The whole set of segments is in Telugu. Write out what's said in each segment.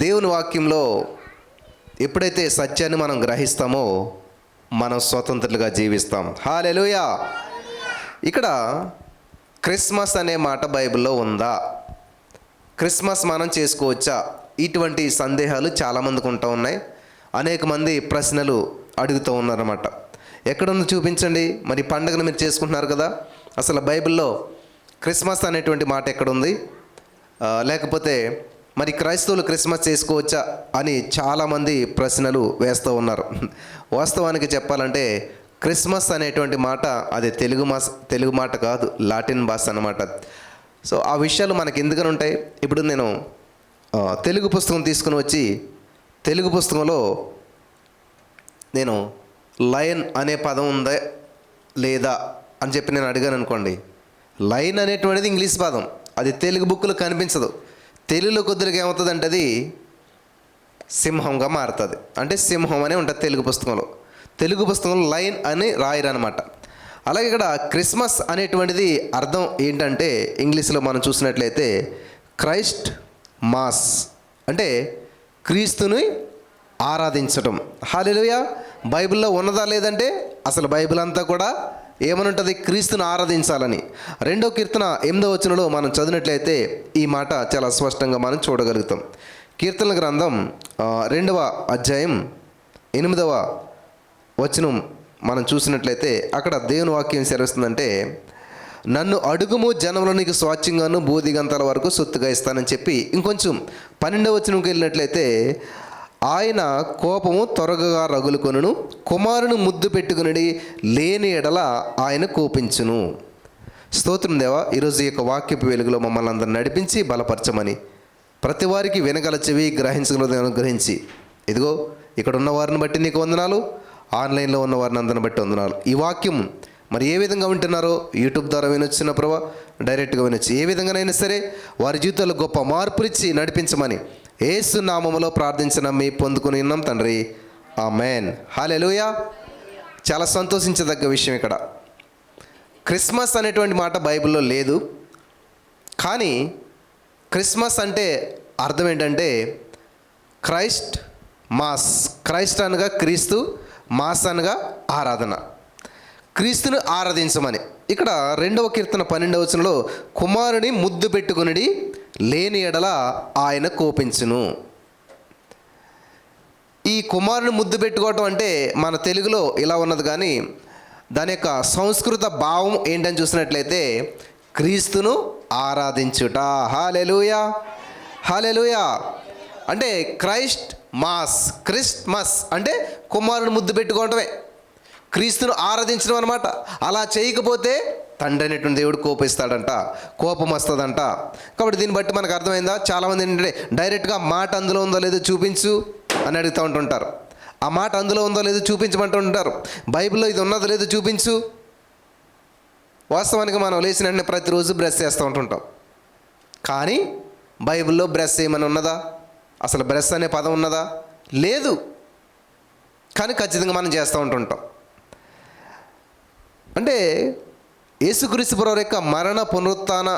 దేవుని వాక్యంలో ఎప్పుడైతే సత్యాన్ని మనం గ్రహిస్తామో మనం స్వతంత్రులుగా జీవిస్తాం. హల్లెలూయా. ఇక్కడ క్రిస్మస్ అనే మాట బైబిల్లో ఉందా, క్రిస్మస్ మనం చేసుకోవచ్చా, ఇటువంటి సందేహాలు చాలామందికి ఉంటూ ఉన్నాయి. అనేక మంది ప్రశ్నలు అడుగుతూ ఉన్నారన్నమాట. ఎక్కడుంది చూపించండి. మరి పండుగను మీరు చేసుకుంటున్నారు కదా, అసలు బైబిల్లో క్రిస్మస్ అనేటువంటి మాట ఎక్కడుంది, లేకపోతే మరి క్రైస్తవులు క్రిస్మస్ చేసుకోవచ్చా అని చాలామంది ప్రశ్నలు వేస్తూ ఉన్నారు. వాస్తవానికి చెప్పాలంటే క్రిస్మస్ అనేటువంటి మాట అది తెలుగు మాట కాదు, లాటిన్ భాష అన్నమాట. సో ఆ విషయాలు మనకి ఎందుకని ఉంటాయి. ఇప్పుడు నేను తెలుగు పుస్తకం తీసుకుని వచ్చి తెలుగు పుస్తకంలో నేను లయన్ అనే పదం ఉందా లేదా అని చెప్పి నేను అడిగాను అనుకోండి. లయన్ అనేటువంటిది ఇంగ్లీష్ పదం, అది తెలుగు బుక్లో కనిపించదు. తెలుగులో కొద్దిగా ఏమవుతుంది అంటే అది సింహంగా మారుతుంది. అంటే సింహం అనే ఉంటుంది తెలుగు పుస్తకంలో లయన్ అని రాయరనమాట. అలాగే ఇక్కడ క్రిస్మస్ అనేటువంటిది అర్థం ఏంటంటే ఇంగ్లీష్లో మనం చూసినట్లయితే క్రైస్ట్ మాస్, అంటే క్రీస్తుని ఆరాధించటం. హల్లెలూయా. బైబిల్లో ఉన్నదా లేదంటే అసలు బైబిల్ అంతా కూడా ఏమని ఉంటుంది, క్రీస్తుని ఆరాధించాలని. 2వ కీర్తన 8వ వచనంలో మనం చదివినట్లయితే ఈ మాట చాలా స్పష్టంగా మనం చూడగలుగుతాం. కీర్తనల గ్రంథం 2వ అధ్యాయం 8వ వచనం మనం చూసినట్లయితే అక్కడ దేవుని వాక్యం సెలవిస్తుందంటే, నన్ను అడుగుము జనంలో నీకు స్వాచ్ఛంగాను బూదిగంతాల వరకు సొత్తుగా ఇస్తానని చెప్పి ఇంకొంచెం 12వ వచనంకి వెళ్ళినట్లయితే, ఆయన కోపము త్వరగా రగులుకొనును, కుమారుని ముద్దు పెట్టుకుని లేని ఎడల ఆయన కోపించును. స్తోత్రం దేవా. ఈరోజు ఈ యొక్క వాక్యపు వెలుగులో మమ్మల్ని అందరూ నడిపించి బలపరచమని, ప్రతి వారికి వినగల చెవి గ్రహించగలదని అనుగ్రహించి, ఇదిగో ఇక్కడ ఉన్న వారిని బట్టి నీకు వందనాలు, ఆన్లైన్లో ఉన్న వారిని అందరిని బట్టి వందనాలు. ఈ వాక్యం మరి ఏ విధంగా వింటున్నారో యూట్యూబ్ ద్వారా వినొచ్చిన ప్రభా, డైరెక్ట్గా వినొచ్చు, ఏ విధంగానైనా సరే వారి జీవితాల్లో గొప్ప మార్పులిచ్చి నడిపించమని యేసు నామములో ప్రార్థించిన మీ పొందుకుని ఉన్నాం తండ్రి, ఆమేన్. హల్లెలూయా. చాలా సంతోషించదగ్గ విషయం, ఇక్కడ క్రిస్మస్ అనేటువంటి మాట బైబిల్లో లేదు. కానీ క్రిస్మస్ అంటే అర్థం ఏంటంటే క్రైస్ట్ మాస్. క్రైస్ట్ అనగా క్రీస్తు, మాస్ అనగా ఆరాధన, క్రీస్తుని ఆరాధించమని. ఇక్కడ 2వ కీర్తన 12వ వచనంలో కుమారుని ముద్దు పెట్టుకుని లేని ఎడల ఆయన కోపించును. ఈ కుమారుని ముద్దు పెట్టుకోవటం అంటే మన తెలుగులో ఇలా ఉన్నది, కానీ దాని యొక్క సంస్కృత భావం ఏంటని చూసినట్లయితే క్రీస్తును ఆరాధించుట. హల్లెలూయా. హల్లెలూయా. అంటే క్రైస్ట్ మాస్, క్రిస్మస్ అంటే కుమారుని ముద్దు పెట్టుకోవటమే, క్రీస్తును ఆరాధించడం అనమాట. అలా చేయకపోతే తండ్రి అనేటువంటి దేవుడు కోపిస్తాడంట, కోపం వస్తుందంట. కాబట్టి దీన్ని బట్టి మనకు అర్థమైందా. చాలామంది ఏంటంటే డైరెక్ట్గా మాట అందులో ఉందో లేదో చూపించు అని అడుగుతూ ఉంటుంటారు. ఆ మాట అందులో ఉందో లేదో చూపించమంటూ ఉంటారు. బైబిల్లో ఇది ఉన్నదో లేదో చూపించు. వాస్తవానికి మనం లేచిన వెంటనే ప్రతిరోజు బ్రష్ చేస్తూ ఉంటుంటాం, కానీ బైబిల్లో బ్రష్ ఏమైనా ఉన్నదా, అసలు బ్రష్ అనే పదం ఉన్నదా, లేదు. కానీ ఖచ్చితంగా మనం చేస్తూ ఉంటుంటాం. అంటే యేసుక్రీస్తు ప్రభువు యొక్క మరణ, పునరుత్థాన,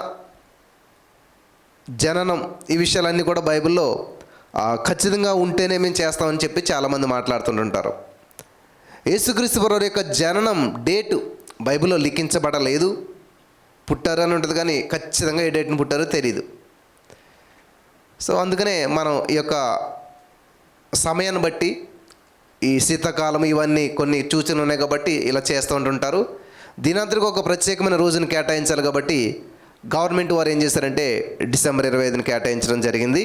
జననం, ఈ విషయాలన్నీ కూడా బైబిల్లో ఖచ్చితంగా ఉంటేనే మేము చేస్తామని చెప్పి చాలామంది మాట్లాడుతుంటుంటారు. యేసుక్రీస్తు ప్రభువు యొక్క జననం డేటు బైబిల్లో లిఖించబడలేదు. పుట్టారు అని ఉంటుంది, కానీ ఖచ్చితంగా ఏ డేట్ని పుట్టారో తెలియదు. సో అందుకనే మనం ఈ యొక్క సమయాన్ని బట్టి, ఈ శీతాకాలం ఇవన్నీ కొన్ని సూచనలు ఉన్నాయి కాబట్టి ఇలా చేస్తూ ఉంటుంటారు. దీనంతటికి ఒక ప్రత్యేకమైన రోజును కేటాయించాలి కాబట్టి గవర్నమెంట్ వారు ఏం చేశారంటే డిసెంబర్ 25ని కేటాయించడం జరిగింది.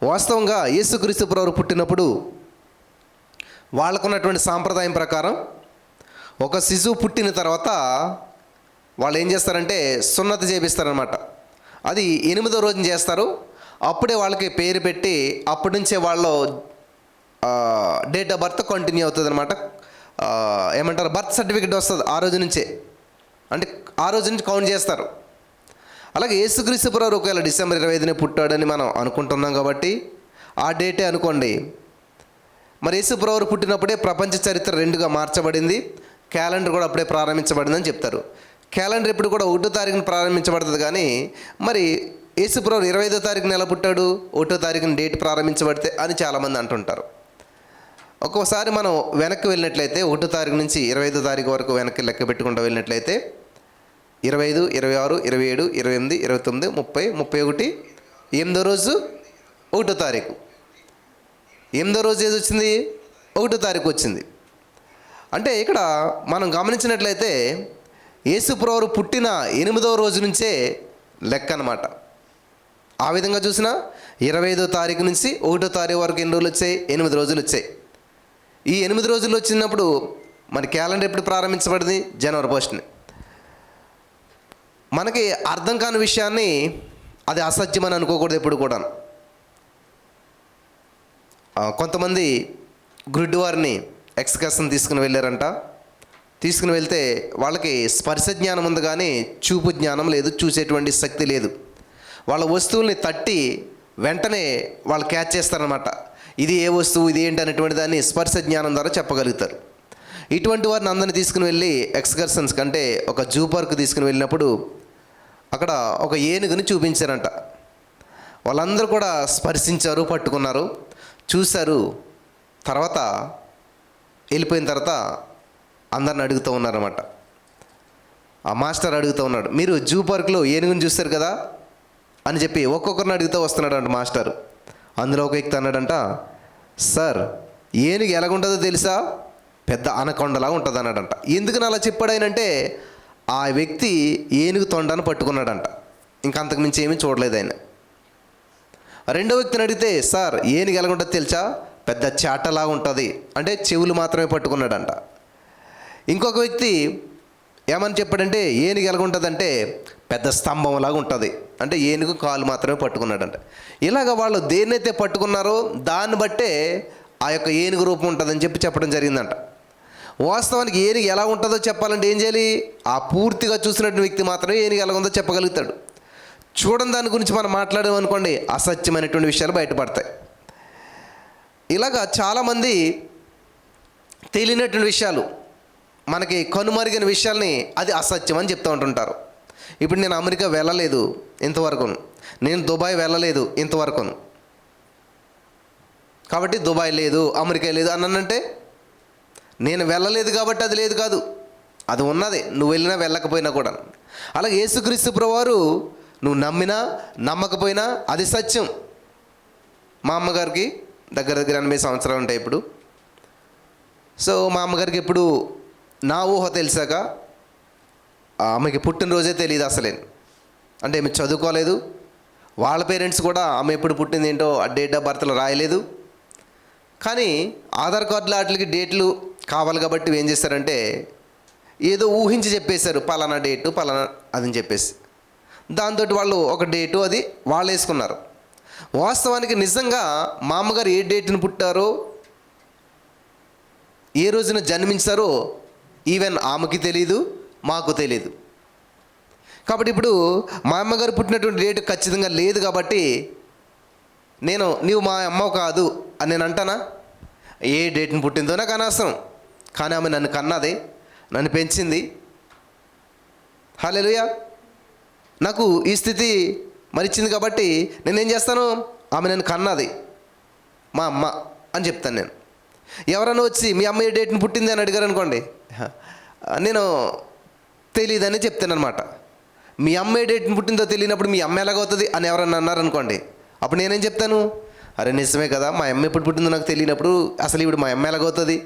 వాస్తవంగా యేసుక్రీస్తు ప్రభువు పుట్టినప్పుడు వాళ్ళకున్నటువంటి సాంప్రదాయం ప్రకారం ఒక శిశువు పుట్టిన తర్వాత వాళ్ళు ఏం చేస్తారంటే సున్నతి చేపిస్తారనమాట. అది 8వ రోజున చేస్తారు. అప్పుడే వాళ్ళకి పేరు పెట్టి అప్పటి నుంచే వాళ్ళు డేట్ ఆఫ్ బర్త్ కంటిన్యూ అవుతుంది అనమాట. ఏమంటారు, బర్త్ సర్టిఫికేట్ వస్తుంది ఆ రోజు నుంచే, అంటే ఆ రోజు నుంచి కౌంట్ చేస్తారు. అలాగే యేసుక్రీస్తు ప్రభువు ఒకవేళ డిసెంబర్ 25నే పుట్టాడని మనం అనుకుంటున్నాం కాబట్టి ఆ డేటే అనుకోండి. మరి యేసు ప్రభువు పుట్టినప్పుడే ప్రపంచ చరిత్ర 2గా మార్చబడింది, క్యాలెండర్ కూడా అప్పుడే ప్రారంభించబడిందని చెప్తారు. క్యాలెండర్ ఎప్పుడు కూడా 1వ తారీఖున ప్రారంభించబడుతుంది, కానీ మరి యేసుప్రభు 25వ తారీఖున ఎలా పుట్టాడు, 1వ తారీఖున డేట్ ప్రారంభించబడితే అని చాలామంది అంటుంటారు. ఒక్కోసారి మనం వెనక్కి వెళ్ళినట్లయితే 1వ తారీఖు నుంచి 25వ తారీఖు వరకు వెనక్కి లెక్క పెట్టుకుంటూ వెళ్ళినట్లయితే 25, 26, 27, 28, 29, 30, 31, 8వ రోజు 1వ తారీఖు. 8వ రోజు ఏది వచ్చింది, 1వ తారీఖు వచ్చింది. అంటే ఇక్కడ మనం గమనించినట్లయితే యేసుప్రభు పుట్టిన 8వ రోజు నుంచే లెక్క అన్నమాట. ఆ విధంగా చూసినా 25వ తారీఖు నుంచి 1వ తారీఖు వరకు ఎన్ని రోజులు వచ్చాయి, 8 రోజులు వచ్చాయి. ఈ 8 రోజులు వచ్చినప్పుడు మన క్యాలెండర్ ఎప్పుడు ప్రారంభించబడింది, జనవరి 1ని. మనకి అర్థం కాని విషయాన్ని అది అసత్యం అని అనుకోకూడదు ఎప్పుడు కూడా. కొంతమంది గుడ్డి వారిని ఎక్స్కర్షన్ తీసుకుని వెళ్ళారంట. తీసుకుని వెళ్తే వాళ్ళకి స్పర్శ జ్ఞానం ఉంది కానీ చూపు జ్ఞానం లేదు, చూసేటువంటి శక్తి లేదు. వాళ్ళ వస్తువుల్ని తట్టి వెంటనే వాళ్ళు క్యాచ్ చేస్తారనమాట. ఇది ఏ వస్తువు, ఇది ఏంటి అనేటువంటి దాన్ని స్పర్శ జ్ఞానం ద్వారా చెప్పగలుగుతారు. ఇటువంటి వారిని అందరిని తీసుకుని వెళ్ళి ఎక్స్కర్షన్స్ కంటే ఒక జూ పార్క్ తీసుకుని వెళ్ళినప్పుడు అక్కడ ఒక ఏనుగుని చూపించారంట. వాళ్ళందరూ కూడా స్పర్శించారు, పట్టుకున్నారు, చూశారు. తర్వాత వెళ్ళిపోయిన తర్వాత అందరిని అడుగుతూ ఉన్నారన్నమాట. ఆ మాస్టర్ అడుగుతూ ఉన్నాడు, మీరు జూ పార్క్లో ఏనుగుని చూస్తారు కదా అని చెప్పి ఒక్కొక్కరిని అడుగుతూ వస్తున్నాడంట మాస్టర్. అందులో ఒక వ్యక్తి అన్నాడంట, సార్ ఏనుగు ఎలాగుంటుందో తెలుసా, పెద్ద అనకొండలా ఉంటుంది అన్నాడంట. ఎందుకని అలా చెప్పాడు ఆయనంటే ఆ వ్యక్తి ఏనుగు తొండాన్ని పట్టుకున్నాడంట. ఇంకా అంతకుమించి ఏమీ చూడలేదు ఆయన. రెండో వ్యక్తిని అడిగితే, సార్ ఏనుగు ఎలాగుంటుందో తెలుసా, పెద్ద చాటలాగా ఉంటుంది అంటే చెవులు మాత్రమే పట్టుకున్నాడంట. ఇంకొక వ్యక్తి ఏమని చెప్పాడంటే ఏనుగు ఎలాగుంటుందంటే పెద్ద స్తంభంలాగా ఉంటుంది అంటే ఏనుగు కాలు మాత్రమే పట్టుకున్నాడంట. ఇలాగ వాళ్ళు దేన్నైతే పట్టుకున్నారో దాన్ని బట్టే ఆ యొక్క ఏనుగు రూపం ఉంటుందని చెప్పడం జరిగిందంట. వాస్తవానికి ఏనుగు ఎలా ఉంటుందో చెప్పాలంటే ఏం చేయాలి, ఆ పూర్తిగా చూసినటువంటి వ్యక్తి మాత్రమే ఏనుగు ఎలా ఉందో చెప్పగలుగుతాడు. చూడని దాని గురించి మనం మాట్లాడామనుకోండి అసత్యమైనటువంటి విషయాలు బయటపడతాయి. ఇలాగా చాలామంది తెలియనటువంటి విషయాలు, మనకి కనుమరిగిన విషయాల్ని అది అసత్యం అని చెప్తూ ఉంటుంటారు. ఇప్పుడు నేను అమెరికా వెళ్ళలేదు ఇంతవరకును, నేను దుబాయ్ వెళ్ళలేదు ఇంతవరకును, కాబట్టి దుబాయ్ లేదు, అమెరికా లేదు అన్నానంటే నేను వెళ్ళలేదు కాబట్టి అది లేదు కాదు, అది ఉన్నది, నువ్వు వెళ్ళినా వెళ్ళకపోయినా కూడా. అలాగే యేసుక్రీస్తు ప్రభువారు నువ్వు నమ్మినా నమ్మకపోయినా అది సత్యం. మా అమ్మగారికి దగ్గర 80 సంవత్సరాలు ఉంటాయి ఇప్పుడు. సో మా అమ్మగారికి ఎప్పుడు నా ఊహ తెలిసాక ఆమెకి పుట్టినరోజే తెలియదు అసలే. అంటే ఆమె చదువుకోలేదు, వాళ్ళ పేరెంట్స్ కూడా ఆమె ఎప్పుడు పుట్టింది ఏంటో ఆ డేట్ ఆఫ్ బర్త్లో రాయలేదు. కానీ ఆధార్ కార్డులు వాటికి డేట్లు కావాలి కాబట్టి ఏం చేశారంటే ఏదో ఊహించి చెప్పేశారు, పలానా డేటు పలానా అదని చెప్పేసి. దాంతో వాళ్ళు ఒక డేటు అది వాళ్ళు వేసుకున్నారు. వాస్తవానికి నిజంగా మా అమ్మగారు ఏ డేట్ని పుట్టారో, ఏ రోజున జన్మించారో ఈవెన్ ఆమెకి తెలీదు, మాకు తెలీదు. కాబట్టి ఇప్పుడు మా అమ్మగారు పుట్టినటువంటి డేట్ ఖచ్చితంగా లేదు కాబట్టి నీవు మా అమ్మ కాదు అని నేను అంటానా? ఏ డేట్ని పుట్టిందో నాకు అనవసరం, కానీ ఆమె నన్ను కన్నది, నన్ను పెంచింది. హల్లెలూయా. నాకు ఈ స్థితి మరిచ్చింది కాబట్టి నేనేం చేస్తాను, ఆమె నన్ను కన్నది, మా అమ్మ అని చెప్తాను నేను. ఎవరైనా వచ్చి మీ అమ్మ ఏ డేట్ని పుట్టింది అని అడిగారు అనుకోండి, నేను తెలియదని చెప్తాను అనమాట. మీ అమ్మ ఏ డేట్ని పుట్టిందో తెలియనప్పుడు మీ అమ్మ ఎలాగవుతుంది అని ఎవరన్నా అన్నారనుకోండి, అప్పుడు నేనేం చెప్తాను, అరే నిజమే కదా, మా అమ్మ ఎప్పుడు పుట్టిందో నాకు తెలియనప్పుడు అసలు ఇప్పుడు మా అమ్మ ఎలాగవుతుంది.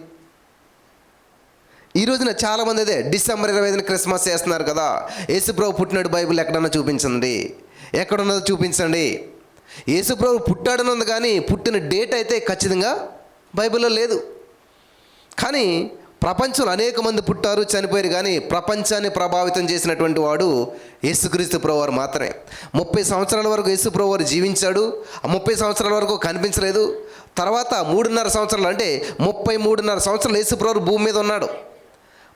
ఈ రోజున చాలామంది అదే డిసెంబర్ 25న క్రిస్మస్ చేస్తున్నారు కదా, యేసుప్రభు పుట్టినాడు బైబిల్ ఎక్కడన్నా చూపించండి, ఎక్కడున్నదో చూపించండి. యేసుప్రభు పుట్టాడని ఉంది కానీ పుట్టిన డేట్ అయితే ఖచ్చితంగా బైబిల్లో లేదు. కానీ ప్రపంచంలో అనేక మంది పుట్టారు, చనిపోయారు, కానీ ప్రపంచాన్ని ప్రభావితం చేసినటువంటి వాడు యేసుక్రీస్తు ప్రభువారు మాత్రమే. 30 సంవత్సరాల వరకు యేసు ప్రభువారు జీవించాడు. ఆ 30 సంవత్సరాల వరకు కనిపించలేదు. తర్వాత 3.5 సంవత్సరాలు అంటే 33.5 సంవత్సరాలు యేసు ప్రభువారు భూమి మీద ఉన్నాడు.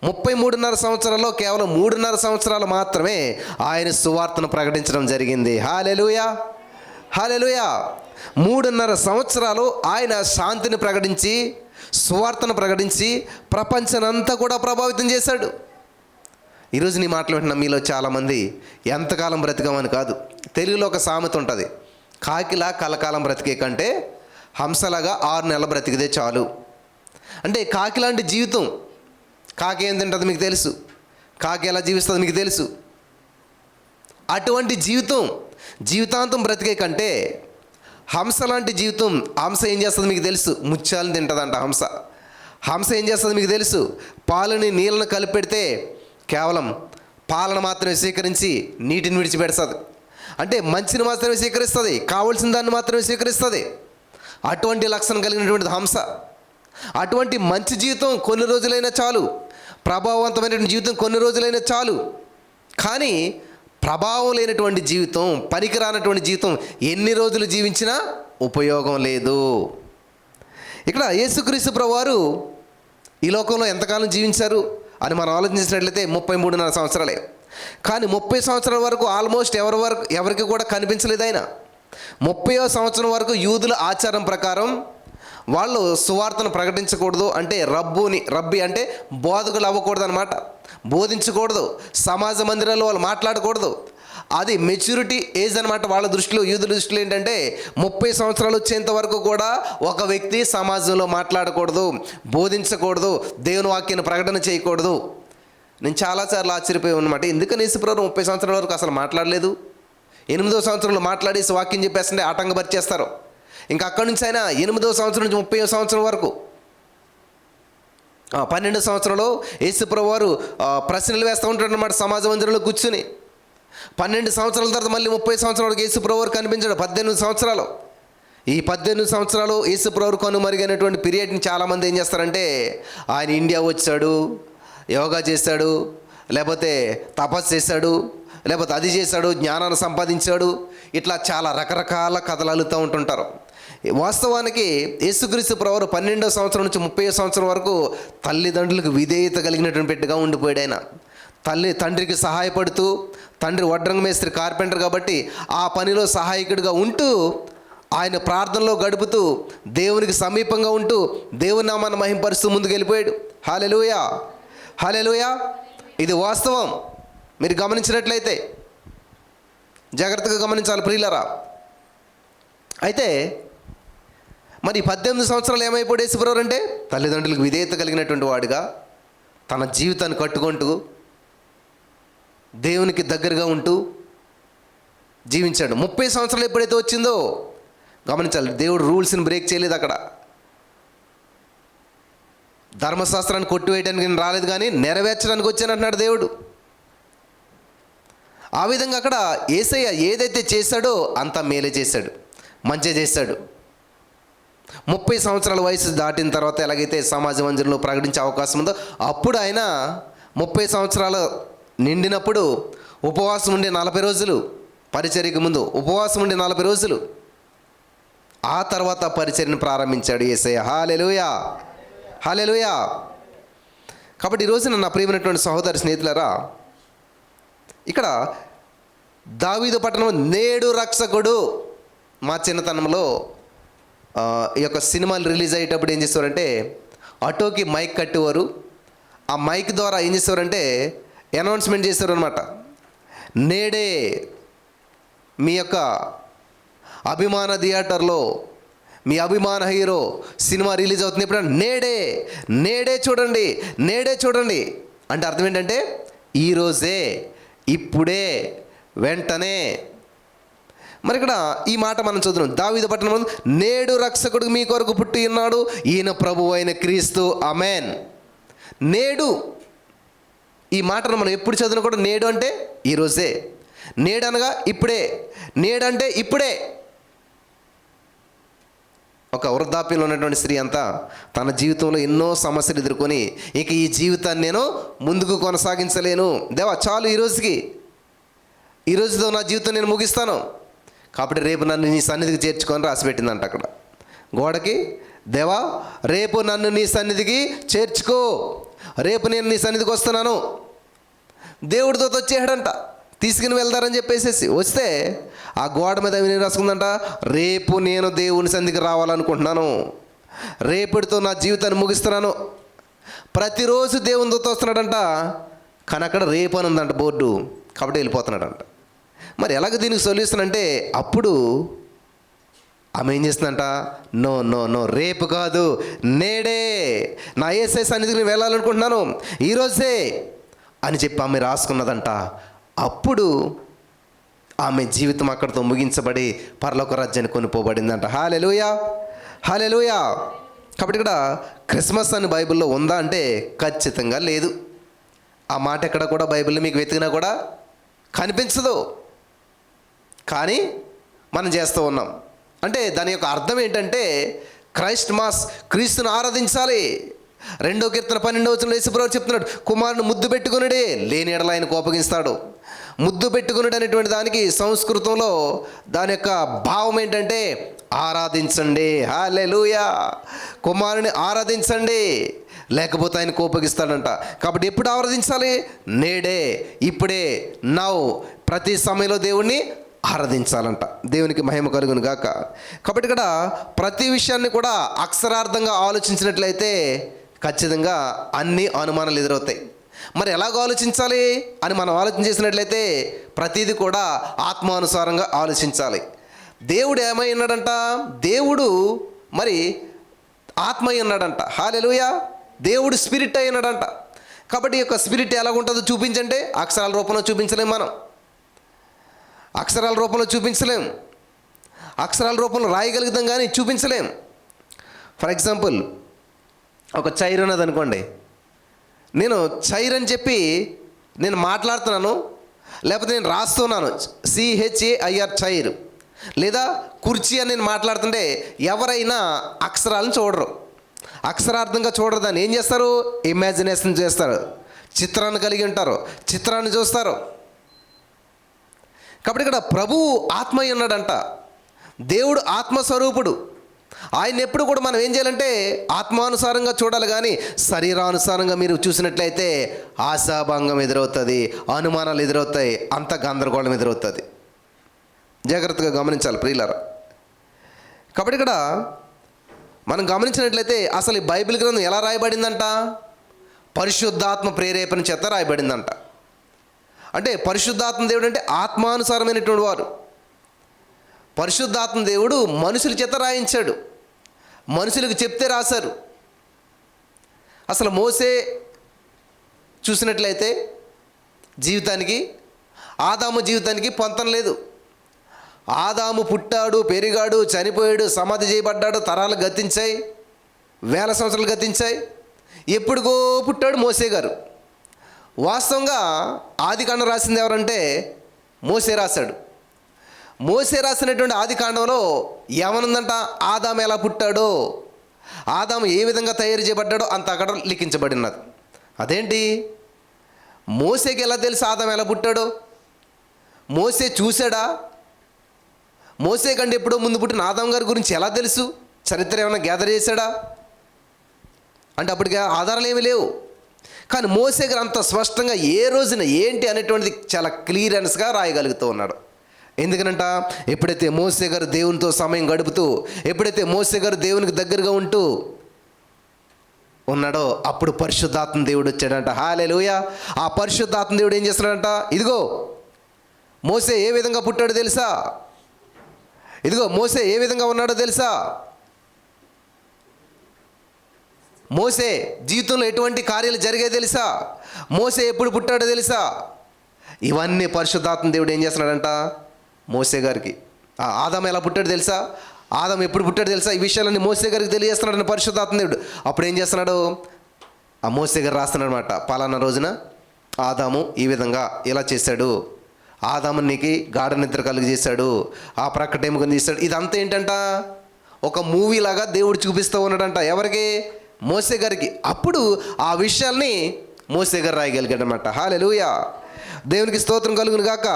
33.5 సంవత్సరాల్లో కేవలం 3.5 సంవత్సరాలు మాత్రమే ఆయన సువార్తను ప్రకటించడం జరిగింది. హల్లెలూయా, హల్లెలూయా. 3.5 సంవత్సరాలు ఆయన శాంతిని ప్రకటించి, సువార్తను ప్రకటించి ప్రపంచానంతా కూడా ప్రభావితం చేశాడు. ఈరోజు నీ మాటలు వింటున్న మీలో చాలామంది ఎంతకాలం బ్రతికామని కాదు. తెలుగులో ఒక సామెత ఉంటుంది, కాకిలా కలకాలం బ్రతికే కంటే హంసలాగా 6 నెలలు బ్రతికితే చాలు. అంటే కాకి లాంటి జీవితం, కాకి ఏం తింటుంది మీకు తెలుసు, కాకి ఎలా జీవిస్తుంది మీకు తెలుసు. అటువంటి జీవితాంతం బ్రతికే కంటే హంస లాంటి జీవితం. హంస ఏం చేస్తుంది మీకు తెలుసు, ముత్యాలను తింటుందంట హంస. హంస ఏం చేస్తుంది మీకు తెలుసు, పాలని నీళ్ళను కలిపెడితే కేవలం పాలను మాత్రమే స్వీకరించి నీటిని విడిచిపెడుతుంది. అంటే మంచిని మాత్రమే స్వీకరిస్తుంది, కావలసిన దాన్ని మాత్రమే స్వీకరిస్తుంది. అటువంటి లక్షణం కలిగినటువంటిది హంస. అటువంటి మంచి జీవితం కొన్ని రోజులైనా చాలు, ప్రభావవంతమైనటువంటి జీవితం కొన్ని రోజులైనా చాలు. కానీ ప్రభావం లేనటువంటి జీవితం, పనికిరానటువంటి జీవితం ఎన్ని రోజులు జీవించినా ఉపయోగం లేదు. ఇక్కడ యేసుక్రీస్తు ప్రభువారు ఈ లోకంలో ఎంతకాలం జీవించారు అని మనం ఆలోచించినట్లయితే 33.5 సంవత్సరాలే. కానీ 30 సంవత్సరాల వరకు ఆల్మోస్ట్ ఎవరికి కూడా కనిపించలేదు ఆయన. 30వ సంవత్సరం వరకు యూదుల ఆచారం ప్రకారం వాళ్ళు సువార్తను ప్రకటించకూడదు, అంటే రబ్బీ అంటే బోధకులు అవ్వకూడదు అనమాట, బోధించకూడదు, సమాజ మందిరాల్లో వాళ్ళు మాట్లాడకూడదు. అది మెచ్యూరిటీ ఏజ్ అనమాట వాళ్ళ దృష్టిలో. యూదుల దృష్టిలో ఏంటంటే 30 సంవత్సరాలు వచ్చేంత వరకు కూడా ఒక వ్యక్తి సమాజంలో మాట్లాడకూడదు, బోధించకూడదు, దేవుని వాక్యాన్ని ప్రకటన చేయకూడదు. నేను చాలాసార్లు ఆశ్చర్యపోయి ఉన్నమాట, ఎందుకని యేసుప్రభువు 30 సంవత్సరాల వరకు అసలు మాట్లాడలేదు. 8వ సంవత్సరంలో మాట్లాడేసి వాక్యం చెప్పేస్తుంటే ఆటంకపరిచేస్తారు. ఇంకా అక్కడి నుంచి అయినా 8వ సంవత్సరం నుంచి 30వ సంవత్సరం వరకు 12వ సంవత్సరంలో యేసుప్రభువు వారు ప్రశ్నలు వేస్తూ ఉంటాడు అన్నమాట సమాజ మందిరంలో కూర్చుని. 12 సంవత్సరాల తర్వాత మళ్ళీ 30 సంవత్సరాల వరకు యేసుప్రభువు వారు కనిపించాడు. 18 సంవత్సరాలు. ఈ 18 సంవత్సరాలు యేసుప్రభువు వారు కనుమరుగైనటువంటి పీరియడ్ని చాలామంది ఏం చేస్తారంటే, ఆయన ఇండియా వచ్చాడు, యోగా చేశాడు, లేకపోతే తపస్సు చేశాడు, లేకపోతే అది చేశాడు, జ్ఞానాన్ని సంపాదించాడు, ఇట్లా చాలా రకరకాల కథలు అల్లుతూ ఉంటుంటారు. వాస్తవానికి యేసుక్రీస్తు ప్రభువారు 12వ సంవత్సరం నుంచి 30వ సంవత్సరం వరకు తల్లిదండ్రులకు విధేయత కలిగినటువంటి బిడ్డగా ఉండిపోయాడు ఆయన. తండ్రికి సహాయపడుతూ, తండ్రి వడ్రంగ మేస్త్రి కార్పెంటర్ కాబట్టి ఆ పనిలో సహాయకుడిగా ఉంటూ, ఆయన ప్రార్థనలో గడుపుతూ, దేవునికి సమీపంగా ఉంటూ, దేవుని నామాన్ని మహింపరుస్తూ ముందుకు వెళ్ళిపోయాడు. హల్లెలూయా, హల్లెలూయా. ఇది వాస్తవం. మీరు గమనించినట్లయితే జాగ్రత్తగా గమనించాలి ప్రియులారా. అయితే మరి 18 సంవత్సరాలు ఏమైపోయాడు యేసుప్రభువు అంటే, తల్లిదండ్రులకు విధేయత కలిగినటువంటి వాడుగా తన జీవితాన్ని కట్టుకుంటూ దేవునికి దగ్గరగా ఉంటూ జీవించాడు. 30 సంవత్సరాలు ఎప్పుడైతే వచ్చిందో గమనించాలి, దేవుడు రూల్స్ని బ్రేక్ చేయలేదు. అక్కడ ధర్మశాస్త్రాన్ని కొట్టివేయడానికి నేను రాలేదు కానీ నెరవేర్చడానికి వచ్చానంటున్నాడు దేవుడు. ఆ విధంగా అక్కడ యేసయ్య ఏదైతే చేశాడో అంత మేలే చేశాడు, మంచి చేశాడు. 30 సంవత్సరాల వయసు దాటిన తర్వాత ఎలాగైతే సమాజ మందిరంలో ప్రకటించే అవకాశం ఉందో, అప్పుడు ఆయన 30 సంవత్సరాలు నిండినప్పుడు ఉపవాసం ఉండే 40 రోజులు, పరిచర్యకు ముందు ఉపవాసం ఉండే 40 రోజులు, ఆ తర్వాత పరిచర్యను ప్రారంభించాడు యేసయ్య. హల్లెలూయా, హల్లెలూయా. కాబట్టి ఈరోజు నా ప్రియమైనటువంటి సహోదరి స్నేహితులారా, ఇక్కడ దావీదు పట్టణం నేడు రక్షకుడు. మా చిన్నతనంలో ఈ యొక్క సినిమాలు రిలీజ్ అయ్యేటప్పుడు ఏం చేసేవారంటే ఆటోకి మైక్ కట్టేవారు. ఆ మైక్ ద్వారా ఏం చేసేవారంటే అనౌన్స్మెంట్ చేసేవారు అనమాట. నేడే మీ యొక్క అభిమాన థియేటర్లో మీ అభిమాన హీరో సినిమా రిలీజ్ అవుతుంది, ఇప్పుడు నేడే చూడండి, నేడే చూడండి అంటే అర్థం ఏంటంటే ఈరోజే, ఇప్పుడే, వెంటనే. మరి ఇక్కడ ఈ మాట మనం చదువుతున్నాం, దావీదు పట్టణం నేడు రక్షకుడు మీ కొరకు పుట్టి ఉన్నాడు, ఈయన ప్రభువు అయిన క్రీస్తు. ఆమేన్. నేడు, ఈ మాటను మనం ఎప్పుడు చదివినా కూడా నేడు అంటే ఈరోజే, నేడు అనగా ఇప్పుడే, నేడంటే ఇప్పుడే. ఒక వృద్ధాప్యంలో ఉన్నటువంటి స్త్రీ అంతా తన జీవితంలో ఎన్నో సమస్యలు ఎదుర్కొని ఇక ఈ జీవితాన్ని నేను ముందుకు కొనసాగించలేను, దేవా చాలు ఈ రోజుతో నా జీవితం నేను ముగిస్తాను, కాబట్టి రేపు నన్ను నీ సన్నిధికి చేర్చుకొని రాసిపెట్టిందంట అక్కడ గోడకి. దేవా రేపు నన్ను నీ సన్నిధికి చేర్చుకో, రేపు నేను నీ సన్నిధికి వస్తున్నాను. దేవుడితో వచ్చేసాడంట, తీసుకుని వెళ్తారని చెప్పేసేసి వస్తే ఆ గోడ మీద ఏం రాసుకుందంట, రేపు నేను దేవుని సన్నిధికి రావాలనుకుంటున్నాను, రేపటితో నా జీవితాన్ని ముగిస్తున్నాను. ప్రతిరోజు దేవునితో వస్తున్నాడంట, కానీ అక్కడ రేపు అని ఉందంట బోర్డు, కాబట్టి వెళ్ళిపోతున్నాడంట. మరి ఎలాగ దీనికి సొల్యూషన్ అంటే అప్పుడు ఆమె ఏం చేస్తుందంట, నో నో నో, రేపు కాదు, నేడే నా యేసయ్య సన్నిధికి నేను వెళ్ళాలనుకుంటున్నాను, ఈరోజే అని చెప్పి ఆమె రాసుకున్నదంట. అప్పుడు ఆమె జీవితం అక్కడితో ముగించబడి పరలోక రాజ్యాన్ని కొనిపోబడిందంట. హల్లెలూయా, హల్లెలూయా. కాబట్టి ఇక్కడ క్రిస్మస్ అని బైబిల్లో ఉందా అంటే ఖచ్చితంగా లేదు. ఆ మాట ఎక్కడ కూడా బైబిల్లో మీకు వెతికినా కూడా కనిపించదు. కానీ మనం చేస్తూ ఉన్నాం. అంటే దాని యొక్క అర్థం ఏంటంటే క్రైస్ట్ మాస్, క్రీస్తుని ఆరాధించాలి. 2వ కీర్తన 12వ వచనంలో యేసుప్రభువు చెప్తున్నాడు, కుమారుని ముద్దు పెట్టుకునుడే లేని ఎడల ఆయన కోపగిస్తాడు. ముద్దు పెట్టుకునుడు అనేటువంటి దానికి సంస్కృతంలో దాని యొక్క భావం ఏంటంటే ఆరాధించండి. హల్లెలూయా. కుమారుని ఆరాధించండి, లేకపోతే ఆయన కోపగిస్తాడంట. కాబట్టి ఎప్పుడు ఆరాధించాలి? నేడే, ఇప్పుడే, నౌ, ప్రతి సమయంలో దేవుణ్ణి ఆరాధించాలంట. దేవునికి మహిమ కలుగును గాక. కాబట్టి ఇక్కడ ప్రతి విషయాన్ని కూడా అక్షరార్థంగా ఆలోచించినట్లయితే ఖచ్చితంగా అన్ని అనుమానాలు ఎదురవుతాయి. మరి ఎలాగ ఆలోచించాలి అని మనం ఆలోచన చేసినట్లయితే ప్రతిదీ కూడా ఆత్మానుసారంగా ఆలోచించాలి. దేవుడు ఏమై ఉన్నాడంట? దేవుడు మరి ఆత్మ అయి ఉన్నాడంట. హల్లెలూయా. దేవుడు స్పిరిట్ అయి ఉన్నాడంట. కాబట్టి ఈ యొక్క స్పిరిట్ ఎలాగుంటుందో చూపించంటే అక్షరాల రూపంలో చూపించలేం. మనం అక్షరాల రూపంలో చూపించలేం, అక్షరాల రూపంలో రాయగలుగుతాం కానీ చూపించలేం. ఫర్ ఎగ్జాంపుల్, ఒక చైర్ ఉన్నది అనుకోండి, నేను చైర్ అని చెప్పి నేను మాట్లాడుతున్నాను, లేకపోతే నేను రాస్తున్నాను CHAIR చైర్, లేదా కుర్చీ అని నేను మాట్లాడుతుంటే ఎవరైనా అక్షరాలను చూడరు, అక్షరార్థంగా చూడరు. దాన్ని ఏం చేస్తారు? ఇమాజినేషన్ చేస్తారు, చిత్రాన్ని కలిగి ఉంటారు, చిత్రాన్ని చూస్తారు. కాబట్టి ఇక్కడ ప్రభువు ఆత్మ అయి ఉన్నాడంట. దేవుడు ఆత్మస్వరూపుడు. ఆయన ఎప్పుడు కూడా మనం ఏం చేయాలంటే ఆత్మానుసారంగా చూడాలి, కానీ శరీరానుసారంగా మీరు చూసినట్లయితే ఆశాభంగం ఎదురవుతుంది, అనుమానాలు ఎదురవుతాయి, అంత గందరగోళం ఎదురవుతుంది. జాగ్రత్తగా గమనించాలి ప్రియులారా. కాబట్టి ఇక్కడ మనం గమనించినట్లయితే అసలు ఈ బైబిల్ గ్రంథం ఎలా రాయబడిందంట? పరిశుద్ధాత్మ ప్రేరేపణ చేత రాయబడిందంట. అంటే పరిశుద్ధాత్మ దేవుడు అంటే ఆత్మానుసారమైనటువంటి వారు. పరిశుద్ధాత్మ దేవుడు మనుషుల చేత రాయించాడు, మనుషులకు చెప్తే రాశారు. అసలు మోసే చూసినట్లయితే జీవితానికి, ఆదాము జీవితానికి పొంతం లేదు. ఆదాము పుట్టాడు, పెరిగాడు, చనిపోయాడు, సమాధి చేయబడ్డాడు, తరాలు గతించాయి, వేల సంవత్సరాలు గతించాయి. ఎప్పుడుగో పుట్టాడు మోసే గారు. వాస్తవంగా ఆదికాండం రాసింది ఎవరంటే మోసే రాశాడు. మోసే రాసినటువంటి ఆదికాండంలో ఏమనుందంట? ఆదాము ఎలా పుట్టాడో, ఆదాము ఏ విధంగా తయారు చేయబడ్డాడో అంత అక్కడ లిఖించబడినది. అదేంటి, మోసేకి ఎలా తెలుసు ఆదాము ఎలా పుట్టాడో? మోసే చూశాడా? మోసే కంటే ఎప్పుడో ముందు పుట్టిన ఆదాము గారి గురించి ఎలా తెలుసు? చరిత్ర ఏమైనా గ్యాదర్ చేశాడా అంటే అప్పటికి ఆధారాలు ఏమీ లేవు. కానీ మోసే గారు అంత స్పష్టంగా ఏ రోజున ఏంటి అనేటువంటిది చాలా క్లియరెన్స్గా రాయగలుగుతూ ఉన్నాడు. ఎందుకనంట, ఎప్పుడైతే మోసే గారు దేవునితో సమయం గడుపుతూ, ఎప్పుడైతే మోసే గారు దేవునికి దగ్గరగా ఉంటూ ఉన్నాడో అప్పుడు పరిశుద్ధాత్మ దేవుడు వచ్చాడంట. హల్లెలూయా. ఆ పరిశుద్ధాత్మ దేవుడు ఏం చేస్తున్నాడంట? ఇదిగో మోసే ఏ విధంగా పుట్టాడో తెలుసా? ఇదిగో మోసే ఏ విధంగా ఉన్నాడో తెలుసా? మోసే జీవితంలో ఎటువంటి కార్యాలు జరిగాయో తెలుసా? మోసే ఎప్పుడు పుట్టాడో తెలుసా? ఇవన్నీ పరిశుద్ధాత్మ దేవుడు ఏం చేస్తున్నాడంట మోసే గారికి. ఆదాము ఎలా పుట్టాడో తెలుసా? ఆదాము ఎప్పుడు పుట్టాడో తెలుసా? ఈ విషయాలన్నీ మోసే గారికి తెలియజేస్తున్నాడు పరిశుద్ధాత్మ దేవుడు. అప్పుడు ఏం చేస్తున్నాడు? ఆ మోసే గారు రాస్తున్నాడు అనమాట, పలానా రోజున ఆదాము ఈ విధంగా ఇలా చేశాడు, ఆదాము నీకు గాఢ నిద్ర కలుగజేశాడు, ఆ ప్రక్కట ఎముకను తీశాడు. ఇదంతా ఏంటంట? ఒక మూవీ లాగా దేవుడు చూపిస్తూ ఉన్నాడంట. ఎవరికి? మోసే గారికి. అప్పుడు ఆ విషయాల్ని మోసే గారు రాయగలిగాడు అనమాట. హల్లెలూయా. దేవునికి స్తోత్రం కలుగును గాక.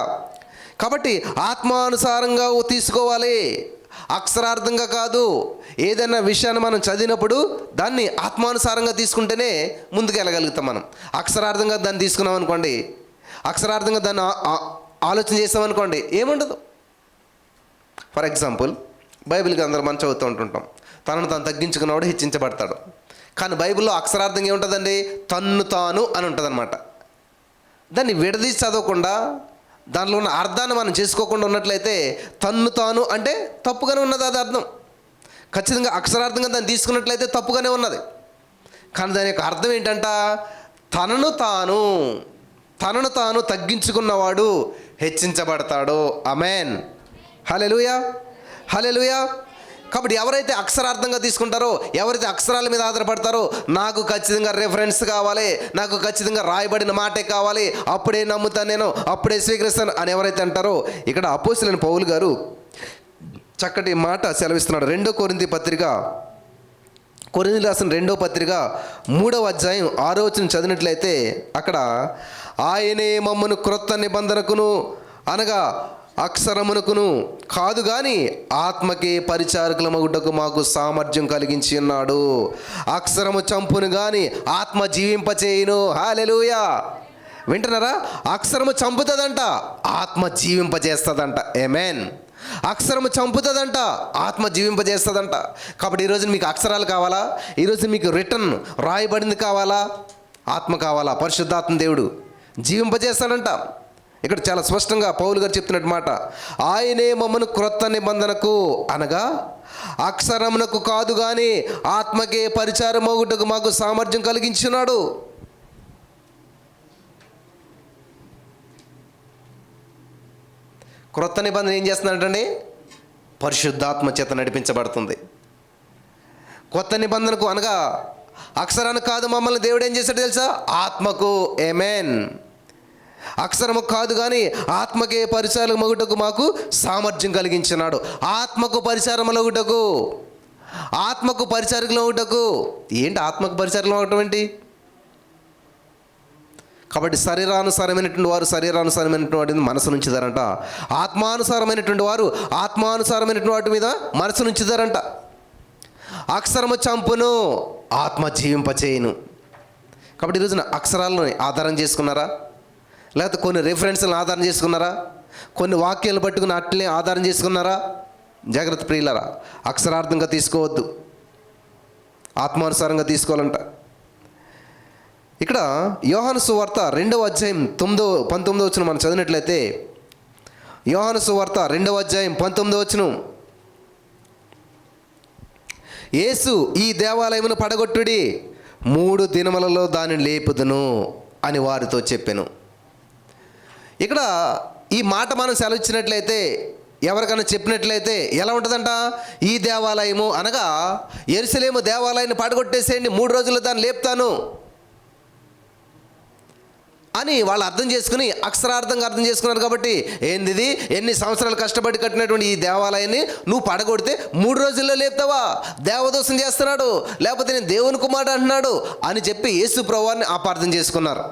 కాబట్టి ఆత్మానుసారంగా తీసుకోవాలి, అక్షరార్థంగా కాదు. ఏదైనా విషయాన్ని మనం చదివినప్పుడు దాన్ని ఆత్మానుసారంగా తీసుకుంటేనే ముందుకు వెళ్ళగలుగుతాం. మనం అక్షరార్థంగా దాన్ని తీసుకున్నాం అనుకోండి, అక్షరార్థంగా దాన్ని ఆలోచన చేసామనుకోండి, ఏముండదు. ఫర్ ఎగ్జాంపుల్, బైబిల్కి అందరూ మనం చదువుతూ ఉంటుంటాం, తనను తాను తగ్గించుకున్నవాడు హెచ్చించబడతాడు. కానీ బైబిల్లో అక్షరార్థంగా ఏముంటుందండి? తన్ను తాను అని ఉంటుంది అనమాట. దాన్ని విడదీసి చదవకుండా దానిలో ఉన్న అర్థాన్ని మనం చేసుకోకుండా ఉన్నట్లయితే తన్ను తాను అంటే తప్పుగానే ఉన్నది. అది అర్థం ఖచ్చితంగా అక్షరార్థంగా దాన్ని తీసుకున్నట్లయితే తప్పుగానే ఉన్నది. కానీ దాని యొక్క అర్థం ఏంటంట, తనను తాను తగ్గించుకున్నవాడు హెచ్చించబడతాడు. ఆమేన్, హల్లెలూయా, హల్లెలూయా. కాబట్టి ఎవరైతే అక్షరార్థంగా తీసుకుంటారో, ఎవరైతే అక్షరాల మీద ఆధారపడతారో, నాకు ఖచ్చితంగా రెఫరెన్స్ కావాలి, నాకు ఖచ్చితంగా రాయబడిన మాటే కావాలి, అప్పుడే నమ్ముతాను, నేను అప్పుడే స్వీకరిస్తాను అని ఎవరైతే అంటారో, ఇక్కడ అపోస్తలుడైన పౌలు గారు చక్కటి మాట సెలవిస్తున్నాడు. 2 కొరింథీ పత్రిక, కొరింథీయులకు రాసిన 2వ పత్రిక 3వ అధ్యాయం 6వ వచనం చదివినట్లయితే అక్కడ, ఆయనే మమ్మను క్రొత్త నిబంధనకును అనగా అక్షరమునకును కాదు కానీ ఆత్మకే పరిచారకులమగుటకు మాకు సామర్థ్యం కలిగించి ఉన్నాడు. అక్షరము చంపును కానీ ఆత్మ జీవింపచేయును. హల్లెలూయా. వింటున్నారా? అక్షరము చంపుతుందంట, ఆత్మ జీవింపజేస్తుందంట. ఆమేన్. అక్షరము చంపుతుందంట, ఆత్మ జీవింపజేస్తుందంట. కాబట్టి ఈరోజు మీకు అక్షరాలు కావాలా? ఈరోజు మీకు రిటర్న్ రాయబడింది కావాలా? ఆత్మ కావాలా? పరిశుద్ధాత్మ దేవుడు జీవింపజేస్తాడంట. ఇక్కడ చాలా స్పష్టంగా పౌలు గారు చెప్తున్నట్టు మాట, ఆయనే మమ్మను క్రొత్త నిబంధనకు అనగా అక్షరమునకు కాదు కానీ ఆత్మకే పరిచారం మగుటకు మాకు సామర్థ్యం కలిగించున్నాడు. క్రొత్త నిబంధన ఏం చేస్తున్నాడండి? పరిశుద్ధాత్మ చేత నడిపించబడుతుంది. కొత్త నిబంధనకు అనగా అక్షరానికి కాదు మమ్మల్ని దేవుడు ఏం చేశాడు తెలుసా? ఆత్మకు. ఆమేన్. అక్షరము కాదు కానీ ఆత్మకే పరిచారం మగుటకు మాకు సామర్థ్యం కలిగించున్నాడు. ఆత్మకు పరిచారములగుటకు, ఆత్మకు పరిచారకులగుటకు. ఏంటి ఆత్మకు పరిచారకులు అవటం ఏంటి? కాబట్టి శరీరానుసారమైనటువంటి వారు శరీరానుసారమైనటువంటి వాటి మనసు ఉంచుతారంట, ఆత్మానుసారమైనటువంటి వారు ఆత్మానుసారమైనటువంటి వాటి మీద మనసు ఉంచుతారంట. అక్షరము చంపును, ఆత్మ జీవింపచేయును. కాబట్టి ఈరోజున అక్షరాలను ఆధారం చేసుకున్నారా? లేకపోతే కొన్ని రెఫరెన్స్లను ఆధారం చేసుకున్నారా? కొన్ని వాక్యాలు పట్టుకుని అట్లే ఆధారం చేసుకున్నారా? జాగ్రత్త ప్రియులారా, అక్షరార్థంగా తీసుకోవద్దు, ఆత్మానుసారంగా తీసుకోవాలంట. ఇక్కడ యోహాను సువార్త 2వ అధ్యాయం 19వ వచనం మనం చదివినట్లయితే, యోహాను సువార్త 2వ అధ్యాయం 19వ వచనం, యేసు ఈ దేవాలయమును పడగొట్టుడి, 3 దినములలో దానిని లేపుదును అని వారితో చెప్పెను. ఇక్కడ ఈ మాట మనం సెలవిచ్చినట్లయితే, ఎవరికైనా చెప్పినట్లయితే ఎలా ఉంటుందంట? ఈ దేవాలయము అనగా యెరూషలేము దేవాలయాన్ని పడగొట్టేసేయండి, 3 రోజుల్లో దాన్ని లేపుతాను అని వాళ్ళు అర్థం చేసుకుని అక్షరార్థంగా అర్థం చేసుకున్నారు. కాబట్టి ఏంది, ఎన్ని సంవత్సరాలు కష్టపడి కట్టినటువంటి ఈ దేవాలయాన్ని నువ్వు పడగొడితే 3 రోజుల్లో లేపుతావా? దేవదోషం చేస్తున్నాడు, లేకపోతే నేను దేవుని కుమారుడు అంటున్నాడు అని చెప్పి యేసు ప్రభువుని అపార్థం చేసుకున్నారు.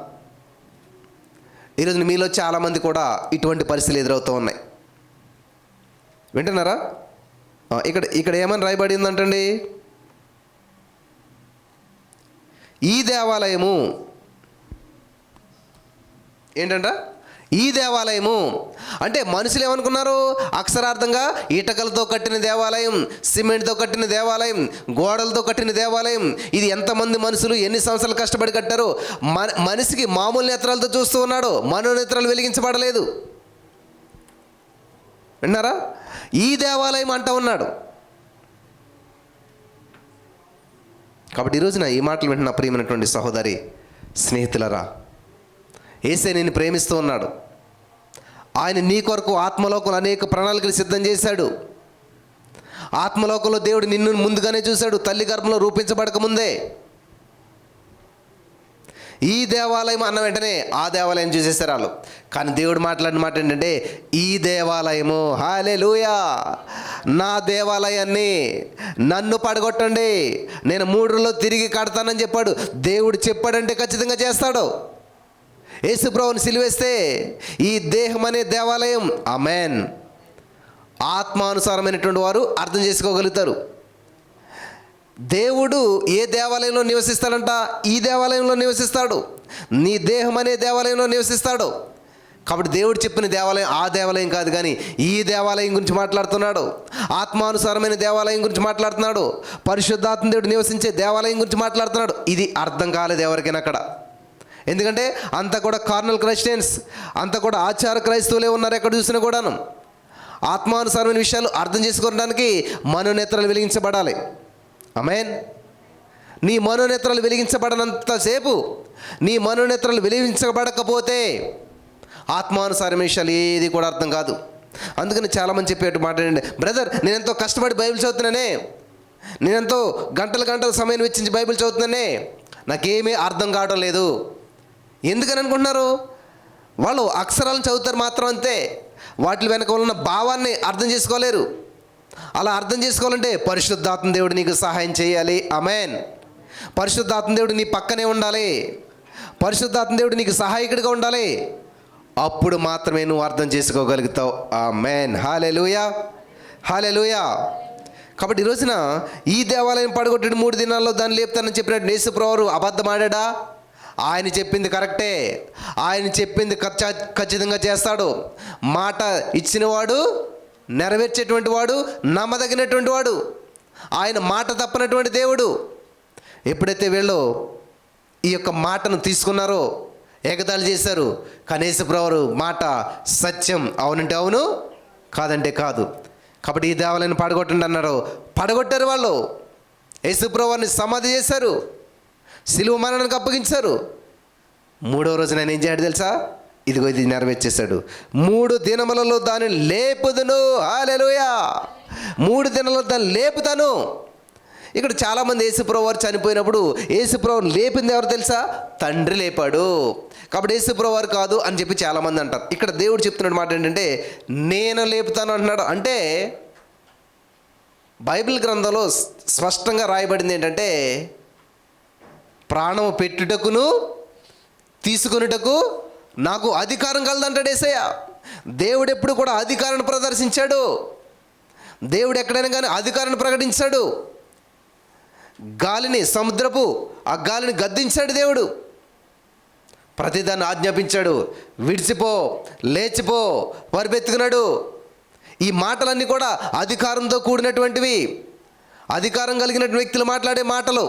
ఈరోజు మీలో చాలామంది కూడా ఇటువంటి పరిస్థితులు ఎదురవుతూ ఉన్నాయి. వింటున్నారా? ఇక్కడ ఏమని రాయబడి ఉందంటండి? ఈ దేవాలయము ఏంటంట? ఈ దేవాలయము అంటే మనుషులు ఏమనుకున్నారు? అక్షరార్థంగా ఇటకలతో కట్టిన దేవాలయం, సిమెంట్తో కట్టిన దేవాలయం, గోడలతో కట్టిన దేవాలయం. ఇది ఎంతమంది మనుషులు ఎన్ని సంవత్సరాలు కష్టపడి కట్టారో. మనిషికి మామూలు నేత్రాలతో చూస్తూ ఉన్నాడు, మనోనేత్రాలు వెలిగించబడలేదు. విన్నారా? ఈ దేవాలయం అంటూ ఉన్నాడు. కాబట్టి ఈరోజున ఈ మాటలు వింటున్న ప్రియమైనటువంటి సహోదరి స్నేహితులరా, యేసే నిన్ను ప్రేమిస్తూ ఉన్నాడు. ఆయన నీ కొరకు ఆత్మలోకంలో అనేక ప్రణాళికలు సిద్ధం చేశాడు. ఆత్మలోకంలో దేవుడు నిన్ను ముందుగానే చూశాడు, తల్లి గర్భంలో రూపించబడక ముందే. ఈ దేవాలయం అన్న వెంటనే ఆ దేవాలయం చూసేసారు వాళ్ళు. కానీ దేవుడు మాట్లాడిన మాట ఏంటంటే, ఈ దేవాలయము, హల్లెలూయా, నా దేవాలయాన్ని నన్ను పడగొట్టండి, నేను 3 రోజుల్లో తిరిగి కడతానని చెప్పాడు. దేవుడు చెప్పాడంటే ఖచ్చితంగా చేస్తాడు. యేసు ప్రభువుని సిలువేస్తే ఈ దేహం అనే దేవాలయం, ఆమేన్, ఆత్మానుసారమైనటువంటి వారు అర్థం చేసుకోగలుగుతారు. దేవుడు ఏ దేవాలయంలో నివసిస్తాడంట? ఈ దేవాలయంలో నివసిస్తాడు. నీ దేహం అనే దేవాలయంలో నివసిస్తాడు. కాబట్టి దేవుడు చెప్పిన దేవాలయం ఆ దేవాలయం కాదు, కానీ ఈ దేవాలయం గురించి మాట్లాడుతున్నాడు. ఆత్మానుసారమైన దేవాలయం గురించి మాట్లాడుతున్నాడు. పరిశుద్ధాత్మ దేవుడు నివసించే దేవాలయం గురించి మాట్లాడుతున్నాడు. ఇది అర్థం కాలేదు ఎవరికైనా అక్కడ. ఎందుకంటే అంతా కూడా కార్నల్ క్రైస్టియన్స్, అంతా కూడా ఆచార క్రైస్తవులే ఉన్నారు ఎక్కడ చూసినా కూడాను. ఆత్మానుసారమైన విషయాలు అర్థం చేసుకోవడానికి మనోనేత్రాలు వెలిగించబడాలి. ఆమేన్. నీ మనోనేత్రాలు వెలిగించబడనంతసేపు, నీ మనోనేత్రాలు వెలిగించబడకపోతే ఆత్మానుసారమైన విషయాలు ఏది కూడా అర్థం కాదు. అందుకని చాలామంది చెప్పేట్టు మాట్లాడండి, బ్రదర్ నేను ఎంతో కష్టపడి బైబిల్ చదువుతున్నానే, నేనెంతో గంటల సమయం వెచ్చించి బైబిల్ చదువుతున్నానే, నాకేమీ అర్థం కావడం లేదు. ఎందుకని అనుకుంటున్నారు? వాళ్ళు అక్షరాలను చదువుతారు మాత్రం అంతే, వాటి వెనక ఉన్న భావాన్ని అర్థం చేసుకోలేరు. అలా అర్థం చేసుకోవాలంటే పరిశుద్ధాత్మ దేవుడు నీకు సహాయం చేయాలి. ఆమేన్. పరిశుద్ధాత్మ దేవుడు నీ పక్కనే ఉండాలి. పరిశుద్ధాత్మ దేవుడు నీకు సహాయకుడిగా ఉండాలి. అప్పుడు మాత్రమే నువ్వు అర్థం చేసుకోగలుగుతావు. ఆమేన్. హల్లెలూయా, హల్లెలూయా. కాబట్టి ఈ రోజున ఈ దేవాలయం పడగొట్టిన 3 దినాల్లో దాన్ని లేపుతానని చెప్పినట్టు యేసుప్రభువు అబద్ధం ఆడాడా? ఆయన చెప్పింది కరెక్టే. ఆయన చెప్పింది ఖచ్చితంగా చేస్తాడు. మాట ఇచ్చినవాడు, నెరవేర్చేటువంటి వాడు, నమ్మదగినటువంటి వాడు. ఆయన మాట తప్పనటువంటి దేవుడు. ఎప్పుడైతే వీళ్ళు ఈ యొక్క మాటను తీసుకున్నారో ఎగతాళి చేశారు. కానీ యేసుప్రభువు మాట సత్యం, అవునంటే అవును, కాదంటే కాదు. కాబట్టి ఈ దేవాలయాన్ని పడగొట్టండి అన్నారు, పడగొట్టారు. వాళ్ళు యేసుప్రభువుని సమాధి చేశారు, సిలువ మరణానికి అప్పగించారు. 3వ రోజున ఆయన ఏం చేయడు తెలుసా? ఇదిగో ఇది నెరవేర్చేశాడు. 3 దినములలో దాన్ని లేపుదును. హల్లెలూయా. 3 దినాలలో దాన్ని లేపుతాను. ఇక్కడ చాలామంది యేసుప్రభువు వారు చనిపోయినప్పుడు యేసుప్రభువుని లేపింది ఎవరు తెలుసా? తండ్రి లేపాడు. కాబట్టి యేసుప్రభువు వారు కాదు అని చెప్పి చాలామంది అంటారు. ఇక్కడ దేవుడు చెప్తున్న మాట ఏంటంటే నేను లేపుతాను అంటున్నాడు. అంటే బైబిల్ గ్రంథంలో స్పష్టంగా రాయబడింది ఏంటంటే ప్రాణము పెట్టుటకును తీసుకొనుటకు నాకు అధికారం కలదంటాడు యేసయ్య. దేవుడు ఎప్పుడు కూడా అధికారాన్ని ప్రదర్శించాడు. దేవుడు ఎక్కడైనా కానీ అధికారాన్ని ప్రకటించాడు. గాలిని, సముద్రపు ఆ గాలిని గద్దించాడు దేవుడు. ప్రతిదాన్ని ఆజ్ఞాపించాడు, విడిచిపో, లేచిపో, పరిపెత్తుకున్నాడు. ఈ మాటలన్నీ కూడా అధికారంతో కూడినటువంటివి, అధికారం కలిగిన వ్యక్తులు మాట్లాడే మాటలు.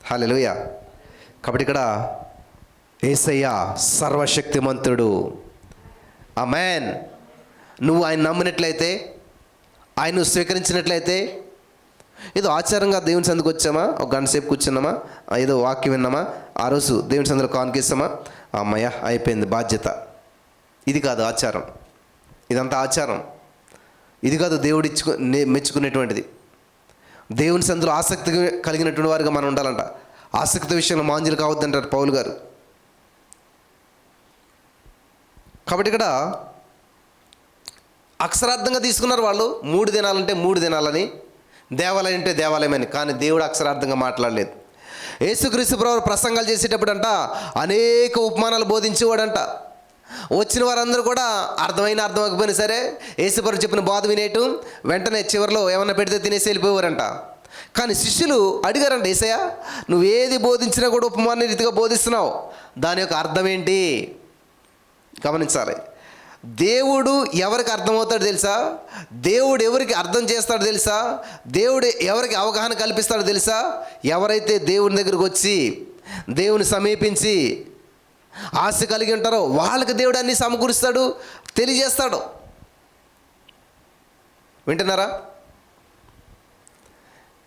హల్లెలూయా. కాబట్టి ఇక్కడ యేసయ్య సర్వశక్తిమంతుడు. ఆమేన్. నువ్వు ఆయన నమ్మినట్లయితే, ఆయన స్వీకరించినట్లయితే, ఏదో ఆచారంగా దేవుని సందుకు వచ్చామా, ఒక గంట సేపు కూర్చున్నామా, ఏదో వాక్యం విన్నామా, ఆ రోజు దేవుని సందులో కానుకేస్తామా, అమ్మయ్య అయిపోయింది బాధ్యత. ఇది కాదు ఆచారం. ఇదంతా ఆచారం. ఇది కాదు దేవుడు మెచ్చుకునేటువంటిది. దేవుని సందులో ఆసక్తి కలిగినటువంటి వారుగా మనం ఉండాలంట. ఆసక్తి విషయంలో మాంజులు కావద్దంటారు పౌలు గారు. కాబట్టి ఇక్కడ అక్షరార్థంగా తీసుకున్నారు వాళ్ళు. 3 దినాలంటే 3 దినాలని, దేవాలయం అంటే దేవాలయం అని. కానీ దేవుడు అక్షరార్థంగా మాట్లాడలేదు. యేసుక్రీస్తు ప్రభువు ప్రసంగాలు చేసేటప్పుడు అంట అనేక ఉపమానాలు బోధించేవాడంట. వచ్చిన వారందరూ కూడా అర్థమైపోయినా సరే యేసుప్రభువు చెప్పిన బోధ వినేయటం, వెంటనే చివరిలో ఏమన్నా పెడితే తినేసి వెళ్ళిపోయేవారంట. కానీ శిష్యులు అడిగారంట, యేసయ్య నువ్వేది బోధించినా కూడా ఉపమాన రీతిగా బోధిస్తున్నావు, దాని యొక్క అర్థం ఏంటి? గమనించాలి. దేవుడు ఎవరికి అర్థమవుతాడు తెలుసా? దేవుడు ఎవరికి అర్థం చేస్తాడు తెలుసా? దేవుడు ఎవరికి అవగాహన కల్పిస్తాడో తెలుసా? ఎవరైతే దేవుని దగ్గరకు వచ్చి దేవుని సమీపించి ఆశ కలిగి ఉంటారో వాళ్ళకి దేవుడు అన్నీ సమకూరుస్తాడు, తెలియజేస్తాడు. వింటున్నారా?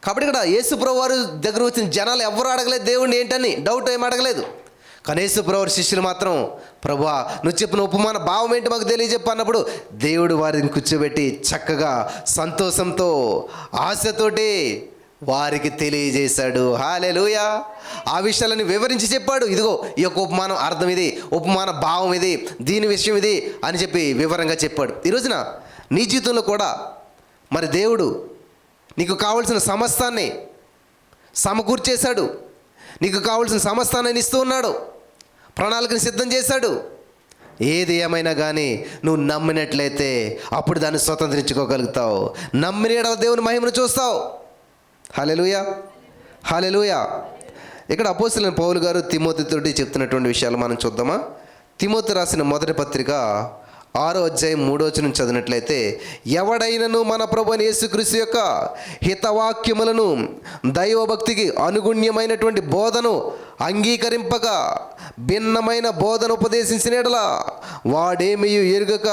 కాబట్టి ఇక్కడ యేసుప్రభువు వారు దగ్గర వచ్చిన జనాలు ఎవరు అడగలేదు దేవుడిని ఏంటని, డౌట్ ఏం అడగలేదు. కానీ యేసుప్రభువు శిష్యులు మాత్రం, ప్రభువా నువ్వు చెప్పిన ఉపమాన భావం ఏంటి మాకు తెలియజెప్పు అన్నప్పుడు దేవుడు వారిని కూర్చోబెట్టి చక్కగా సంతోషంతో ఆశతోటి వారికి తెలియజేశాడు. హల్లెలూయా. ఆ విషయాలని వివరించి చెప్పాడు. ఇదిగో ఈ యొక్క ఉపమానం అర్థం ఇది, ఉపమాన భావం ఇది, దీని విషయం ఇది అని చెప్పి వివరంగా చెప్పాడు. ఈ రోజున నీ జీవితంలో కూడా మరి దేవుడు నీకు కావలసిన సమస్తాన్ని సమకూర్చేశాడు. నీకు కావలసిన సమస్తాన్ని ఇస్తూ ఉన్నాడు. ప్రణాళికను సిద్ధం చేశాడు. ఏది ఏమైనా కానీ నువ్వు నమ్మినట్లయితే అప్పుడు దాన్ని స్వతంత్రించుకోగలుగుతావు. నమ్మిన దేవుని మహిమను చూస్తావు. హల్లెలూయా, హల్లెలూయా. ఇక్కడ అపోస్తలుడైన పౌలు గారు తిమోతితోటి చెప్తున్నటువంటి విషయాలు మనం చూద్దామా? తిమోతి రాసిన మొదటి పత్రిక 6:3 చదివినట్లయితే, ఎవడైనను మన ప్రభువైన యేసుక్రీస్తు యొక్క హితవాక్యములను దైవభక్తికి అనుగుణ్యమైనటువంటి బోధను అంగీకరింపక భిన్నమైన బోధన ఉపదేశించిన యెడల వాడేమీ ఎరుగక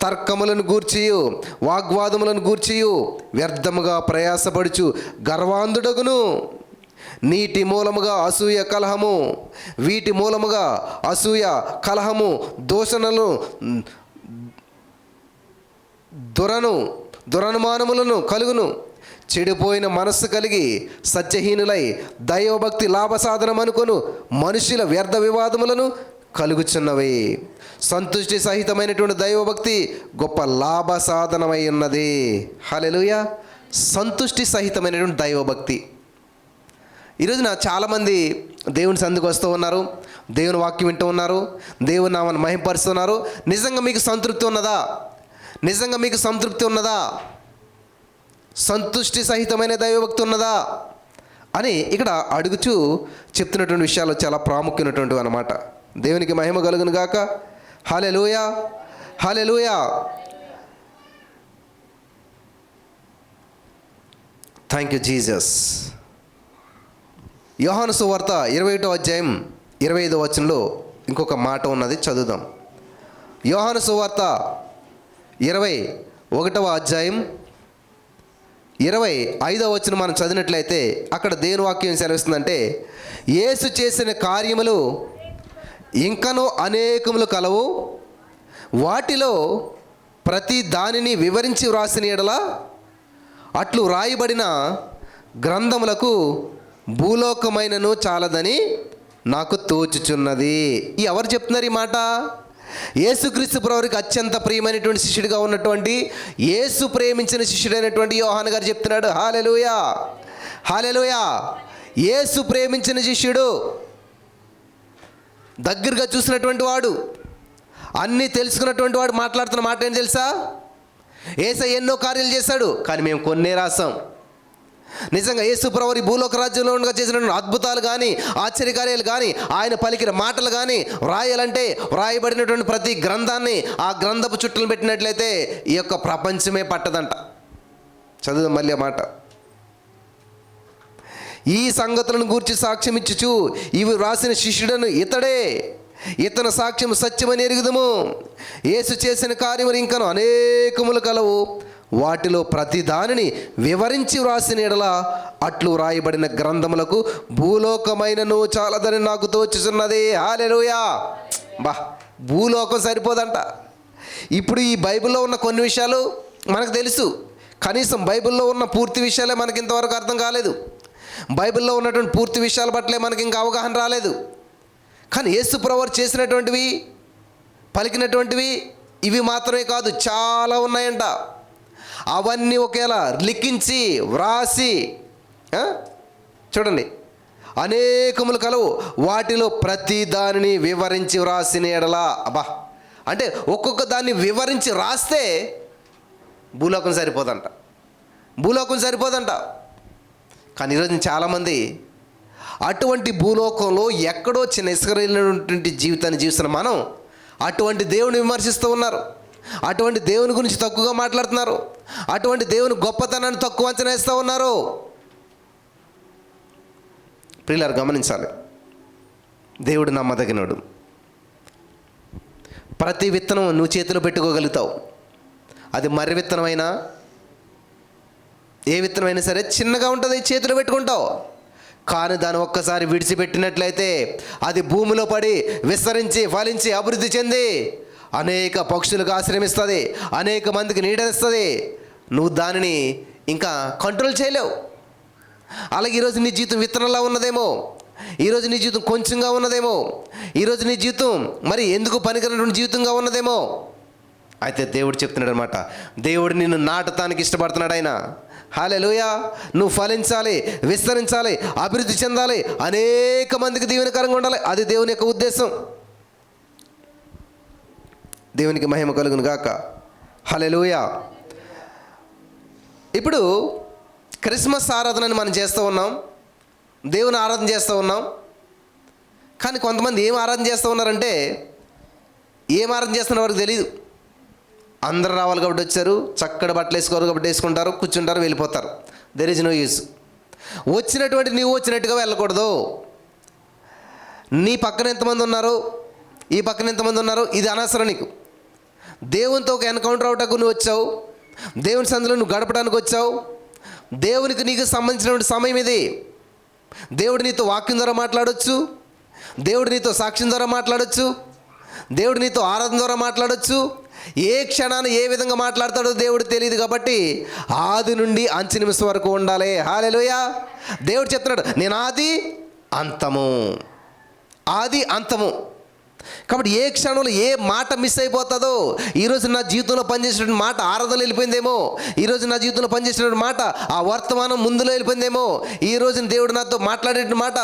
తర్కములను గూర్చియు వాగ్వాదములను గూర్చియు వ్యర్థముగా ప్రయాసపడుచు గర్వాంధుడగును. నీటి మూలముగా అసూయ కలహము, వీటి మూలముగా అసూయ కలహము, దూషణలు, దురనుమానములను కలుగును. చెడిపోయిన మనస్సు కలిగి సత్యహీనులై దైవభక్తి లాభసాధనం అనుకొను మనుషుల వ్యర్థ వివాదములను కలుగుచున్నవి. సంతుష్టి సహితమైనటువంటి దైవభక్తి గొప్ప లాభ సాధనమై ఉన్నది. హల్లెలూయా. సంతుష్టి సహితమైనటువంటి దైవభక్తి. ఈరోజున చాలామంది దేవుని సందుకు వస్తూ ఉన్నారు, దేవుని వాక్యం వింటూ ఉన్నారు, దేవుని నామాన్ని మహిమపరుస్తున్నారు. నిజంగా మీకు సంతృప్తి ఉన్నదా? నిజంగా మీకు సంతృప్తి ఉన్నదా? సంతుష్టి సహితమైన దైవభక్తి ఉన్నదా అని ఇక్కడ అడుగుచూ చెప్తున్నటువంటి విషయాలు చాలా ప్రాముఖ్యమైనటువంటివి అన్నమాట. దేవునికి మహిమ కలుగును గాక. హల్లెలూయా, హల్లెలూయా. Thank you Jesus. యోహాను సువార్త 21:25 ఇంకొక మాట ఉన్నది, చదువుదాం. యోహాను సువార్త 21:25 మనం చదివినట్లయితే అక్కడ దేవుని వాక్యం సెలవిస్తుందంటే, యేసు చేసిన కార్యములు ఇంకనూ అనేకములు కలవు, వాటిలో ప్రతి దానిని వివరించి వ్రాసిన యెడల అట్లు వ్రాయబడిన గ్రంథములకు భూలోకమైనను చాలదని నాకు తోచుచున్నది. ఈ ఎవరు చెప్తున్నారు ఈ మాట? యేసుక్రీస్తు ప్రభువుకి అత్యంత ప్రియమైనటువంటి శిష్యుడిగా ఉన్నటువంటి, యేసు ప్రేమించిన శిష్యుడైనటువంటి యోహాను గారు చెప్తున్నాడు. హల్లెలూయా, హల్లెలూయా. యేసు ప్రేమించిన శిష్యుడు, దగ్గరగా చూసినటువంటి వాడు, అన్నీ తెలుసుకున్నటువంటి వాడు మాట్లాడుతున్న మాట ఏంటి తెలుసా? యేసయ్య ఎన్నో కార్యాలు చేశాడు, కానీ మేము కొన్నే రాసాం. నిజంగా యేసు ప్రభువు భూలోక రాజ్యంలో ఉండగా చేసినటువంటి అద్భుతాలు కానీ, ఆశ్చర్యకార్యాలు కానీ, ఆయన పలికిన మాటలు కానీ వ్రాయాలంటే వ్రాయబడినటువంటి ప్రతి గ్రంథాన్ని ఆ గ్రంథపు చుట్టలు పెట్టినట్లయితే ఈ యొక్క ప్రపంచమే పట్టదంట. చదువు మళ్ళీ ఆ మాట. ఈ సంగతులను గూర్చి సాక్ష్యం ఇచ్చుచు ఇవి వ్రాసిన శిష్యుడను ఇతడే, ఇతని సాక్ష్యం సత్యమని ఎరుగుదము. యేసు చేసిన కార్యములు ఇంకను అనేకములు కలవు, వాటిలో ప్రతి దానిని వివరించి వ్రాసిన యెడల అట్లు వ్రాయబడిన గ్రంథములకు భూలోకమైనను చాలదని నాకు తోచుచున్నది. హల్లెలూయా. బా, భూలోకం సరిపోదంట. ఇప్పుడు ఈ బైబిల్లో ఉన్న కొన్ని విషయాలు మనకు తెలుసు, కనీసం బైబిల్లో ఉన్న పూర్తి విషయాలే మనకి ఇంతవరకు అర్థం కాలేదు. బైబిల్లో ఉన్నటువంటి పూర్తి విషయాల పట్లే మనకి ఇంకా అవగాహన రాలేదు. కానీ యేసు ప్రభువు చేసినటువంటివి, పలికినటువంటివి ఇవి మాత్రమే కాదు, చాలా ఉన్నాయంట. అవన్నీ ఒకేలా లిఖించి వ్రాసి, చూడండి, అనేకములు కలవు, వాటిలో ప్రతి దానిని వివరించి వ్రాసిన యెడల. అబ్బా, అంటే ఒక్కొక్క దాన్ని వివరించి రాస్తే భూలోకం సరిపోదంట, భూలోకం సరిపోదంట. కానీ ఈరోజు చాలామంది అటువంటి భూలోకంలో ఎక్కడో చిన్న ఇసుకరైనటువంటి జీవితాన్ని జీవిస్తున్న మనం అటువంటి దేవుని విమర్శిస్తూ ఉన్నారు, అటువంటి దేవుని గురించి తక్కువగా మాట్లాడుతున్నారు, అటువంటి దేవుని గొప్పతనాన్ని తక్కువ అంచనా వేస్తూ ఉన్నారు. ప్రియులారా, గమనించాలి, దేవుడు నమ్మదగినోడు. ప్రతి విత్తనం నువ్వు చేతిలో పెట్టుకోగలుగుతావు. అది మర్రి విత్తనమైనా ఏ విత్తనమైనా సరే చిన్నగా ఉంటుంది, చేతిలో పెట్టుకుంటావు. కానీ దాన్ని ఒక్కసారి విడిచిపెట్టినట్లయితే అది భూమిలో పడి విస్తరించి ఫలించి అభివృద్ధి చెంది అనేక పక్షులకు ఆశ్రమిస్తుంది, అనేక మందికి నీడనిస్తుంది. నువ్వు దానిని ఇంకా కంట్రోల్ చేయలేవు. అలాగే ఈరోజు నీ జీవితం విత్తనంలా ఉన్నదేమో, ఈరోజు నీ జీవితం కొంచెంగా ఉన్నదేమో, ఈరోజు నీ జీవితం మరి ఎందుకు పనికిరనటువంటి జీవితంగా ఉన్నదేమో. అయితే దేవుడు చెప్తున్నాడు అనమాట, దేవుడు నిన్ను నాటటానికి ఇష్టపడుతున్నాడు ఆయన. హల్లెలూయా. నువ్వు ఫలించాలి, విస్తరించాలి, అభివృద్ధి చెందాలి, అనేక మందికి దీవెనకరంగా ఉండాలి. అది దేవుని యొక్క ఉద్దేశం. దేవునికి మహిమ కలుగును గాక. హల్లెలూయా. ఇప్పుడు క్రిస్మస్ ఆరాధనని మనం చేస్తూ ఉన్నాం, దేవుని ఆరాధన చేస్తూ ఉన్నాం. కానీ కొంతమంది ఏం ఆరాధన చేస్తూ ఉన్నారంటే ఏం ఆరాధన చేస్తున్న వారికి తెలియదు. అందరు రావాలి కాబట్టి వచ్చారు, చక్కటి బట్టలు వేసుకోరు కాబట్టి వేసుకుంటారు, కూర్చుంటారు, వెళ్ళిపోతారు. There is no use. వచ్చినటువంటి నీవు వచ్చినట్టుగా వెళ్ళకూడదు. నీ పక్కన ఎంతమంది ఉన్నారు, ఈ పక్కన ఎంతమంది ఉన్నారు, ఇది అనవసరం నీకు. దేవునితో ఒక ఎన్కౌంటర్ అవటానికి నువ్వు వచ్చావు, దేవుని సందులో నువ్వు గడపడానికి వచ్చావు. దేవునికి నీకు సంబంధించినటువంటి సమయం ఇది. దేవుడు నీతో వాక్యం ద్వారా మాట్లాడవచ్చు, దేవుడు నీతో సాక్ష్యం ద్వారా మాట్లాడవచ్చు, దేవుడు నీతో ఆరాధన ద్వారా మాట్లాడవచ్చు. ఏ క్షణాన్ని ఏ విధంగా మాట్లాడతాడో దేవుడు తెలియదు. కాబట్టి ఆది నుండి అంచె నిమిషం వరకు ఉండాలి. హల్లెలూయా. దేవుడు చెప్తున్నాడు, నేను ఆది అంతము, ఆది అంతము. కాబట్టి ఏ క్షణంలో ఏ మాట మిస్ అయిపోతుందో, ఈరోజు నా జీవితంలో పనిచేసినటువంటి మాట ఆరాధనలో వెళ్ళిపోయిందేమో, ఈరోజు నా జీవితంలో పనిచేసినటువంటి మాట ఆ వర్తమానం ముందులో వెళ్ళిపోయిందేమో, ఈరోజు దేవుడు నాతో మాట్లాడే మాట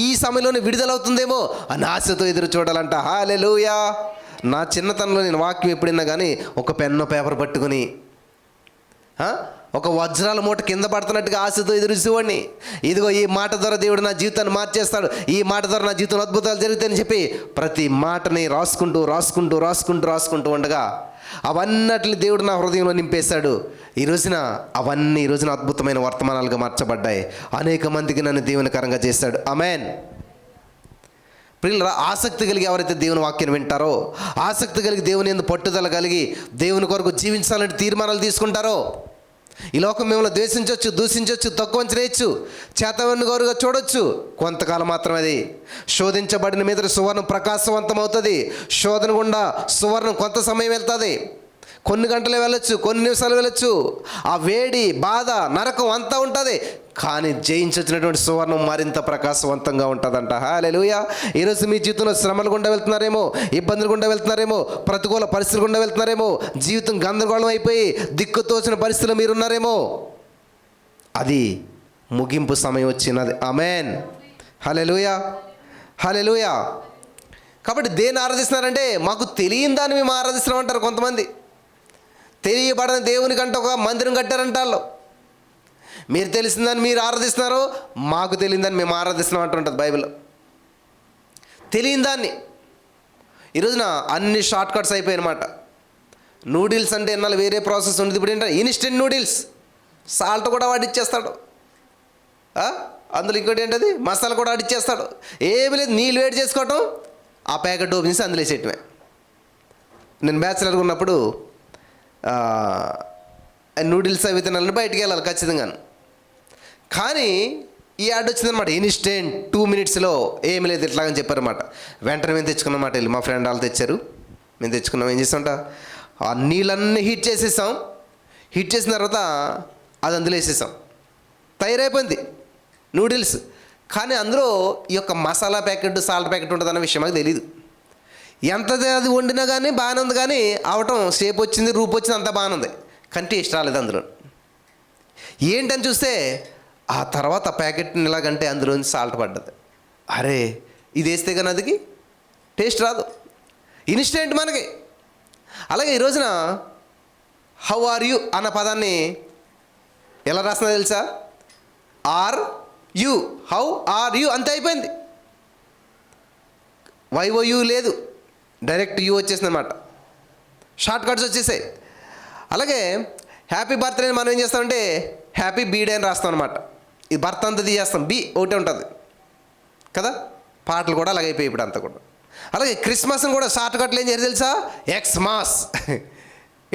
ఈ సమయంలోనే విడుదలవుతుందేమో అని ఆశతో ఎదురు చూడాలంట. హల్లెలూయా. నా చిన్నతనంలో నేను వాక్యం ఎప్పుడైనా కానీ ఒక పెన్ను పేపర్ పట్టుకుని ఒక వజ్రాల మూట కింద పడుతున్నట్టుగా ఆశతో ఎదురుసేవాడిని. ఇదిగో ఈ మాట ద్వారా దేవుడు నా జీవితాన్ని మార్చేస్తాడు, ఈ మాట ద్వారా నా జీవితంలో అద్భుతాలు జరుగుతాయని చెప్పి ప్రతి మాటని రాసుకుంటూ ఉండగా అవన్నట్లు దేవుడు నా హృదయంలో నింపేశాడు. ఈ రోజున అద్భుతమైన వర్తమానాలుగా మార్చబడ్డాయి. అనేక మందికి నన్ను దీవెనకరంగా చేశాడు. ఆమేన్. ప్రియులారా, ఆసక్తి కలిగి ఎవరైతే దేవుని వాక్యాన్ని వింటారో, ఆసక్తి కలిగి దేవుని యందు పట్టుదల కలిగి దేవుని కొరకు జీవించాలంటే తీర్మానాలు తీసుకుంటారో, ఈ లోకం మిమ్మల్ని ద్వేషించవచ్చు, దూషించవచ్చు, తక్కువ చేయొచ్చు, చేతవన్ని గౌరుగా చూడొచ్చు. కొంతకాలం మాత్రం అది శోధించబడిన మీద సువర్ణం ప్రకాశవంతం అవుతుంది. శోధన గుండా సువర్ణం కొంత సమయం వెళ్తుంది. కొన్ని గంటలు వెళ్ళొచ్చు, కొన్ని నిమిషాలు వెళ్ళొచ్చు. ఆ వేడి, బాధ, నరకం అంతా ఉంటుంది. కానీ జయించొచ్చినటువంటి సువర్ణం మరింత ప్రకాశవంతంగా ఉంటుందంట. హల్లెలూయా. ఈరోజు మీ జీవితంలో శ్రమలు గుండా వెళ్తున్నారేమో, ఇబ్బందులు గుండా వెళ్తున్నారేమో, ప్రతికూల పరిస్థితులు గుండా వెళ్తున్నారేమో, జీవితం గందరగోళం అయిపోయి దిక్కుతోచిన పరిస్థితులు మీరున్నారేమో, అది ముగింపు సమయం వచ్చినది. ఆమేన్. హల్లెలూయా. హల్లెలూయా. కాబట్టి దేన్ని ఆరాధిస్తున్నారంటే, మాకు తెలియని దాన్ని మేము ఆరాధిస్తున్నామంటారు కొంతమంది. తెలియబడని దేవుని కంటే ఒక మందిరం కట్టారంట వాళ్ళు. మీరు తెలిసిందని మీరు ఆరాధిస్తున్నారు, మాకు తెలియదని మేము ఆరాధిస్తున్నాం అంటుంటుంది బైబిల్లో. తెలియని దాన్ని. ఈరోజున అన్ని షార్ట్ కట్స్ అయిపోయాయి అనమాట. నూడిల్స్ అంటే ఎన్నాళ్ళు వేరే ప్రాసెస్ ఉండేది, ఇప్పుడు ఏంటంటే ఇన్స్టెంట్ నూడిల్స్. సాల్ట్ కూడా వాడిచ్చేస్తాడు, అందులో ఇంకోటి ఏంటది మసాలా కూడా వాడిచ్చేస్తాడు. ఏమి లేదు, నీళ్ళు వేడి చేసుకోవటం, ఆ ప్యాకెట్ ఓపెన్ చేసి అందులో వేసేయటమే. నేను బ్యాచిలర్గా ఉన్నప్పుడు నూడిల్స్ అవి తినాలని బయటికి వెళ్ళాలి ఖచ్చితంగా. కానీ ఈ యాడ్ వచ్చిందనమాట, ఇన్స్టెంట్ 2 minutesలో ఏమి లేదు ఇట్లాగని చెప్పారన్నమాట. వెంటనే మేము తెచ్చుకున్నమాట, వెళ్ళి మా ఫ్రెండ్ వాళ్ళు తెచ్చారు, మేము తెచ్చుకున్నాం. ఏం చేస్తాంట, ఆ నీళ్ళన్నీ హీట్ చేసేసాం. హీట్ చేసిన తర్వాత అది అందులో వేసేసాం, తయారైపోయింది నూడిల్స్. కానీ అందులో ఈ యొక్క మసాలా ప్యాకెట్, సాల్ట్ ప్యాకెట్ ఉంటుందన్న విషయం మాకు తెలియదు. ఎంత అది వండినా కానీ బాగానే ఉంది, కానీ అవటం షేప్ వచ్చింది, రూపు వచ్చింది, అంతా బాగానే ఉంది, కానీ టేస్ట్ రాలేదు అందులో. ఏంటని చూస్తే ఆ తర్వాత ప్యాకెట్ని ఎలాగంటే అందులోంచి సాల్ట్ పడ్డది. అరే, ఇది వేస్తే కానీ అదికి టేస్ట్ రాదు, ఇన్స్టెంట్ మనకి. అలాగే ఈ రోజున హౌ ఆర్ యు అన్న పదాన్ని ఎలా రాస్తుందో తెలుసా? Are you, how are you అంతే అయిపోయింది. వైఓయు లేదు, డైరెక్ట్ యూ వచ్చేసింది అనమాట. షార్ట్ కట్స్ వచ్చేసాయి. అలాగే హ్యాపీ బర్త్డే మనం ఏం చేస్తామంటే హ్యాపీ బీడే అని రాస్తాం అనమాట. ఇది బర్త్ అంతా తీసేస్తాం, బి ఒకటే ఉంటుంది కదా. పాటలు కూడా అలాగైపోయి ఇప్పుడు అంతా కూడా. అలాగే క్రిస్మస్ని కూడా షార్ట్ కట్లు ఏం చేయాలి తెలుసా? X mass.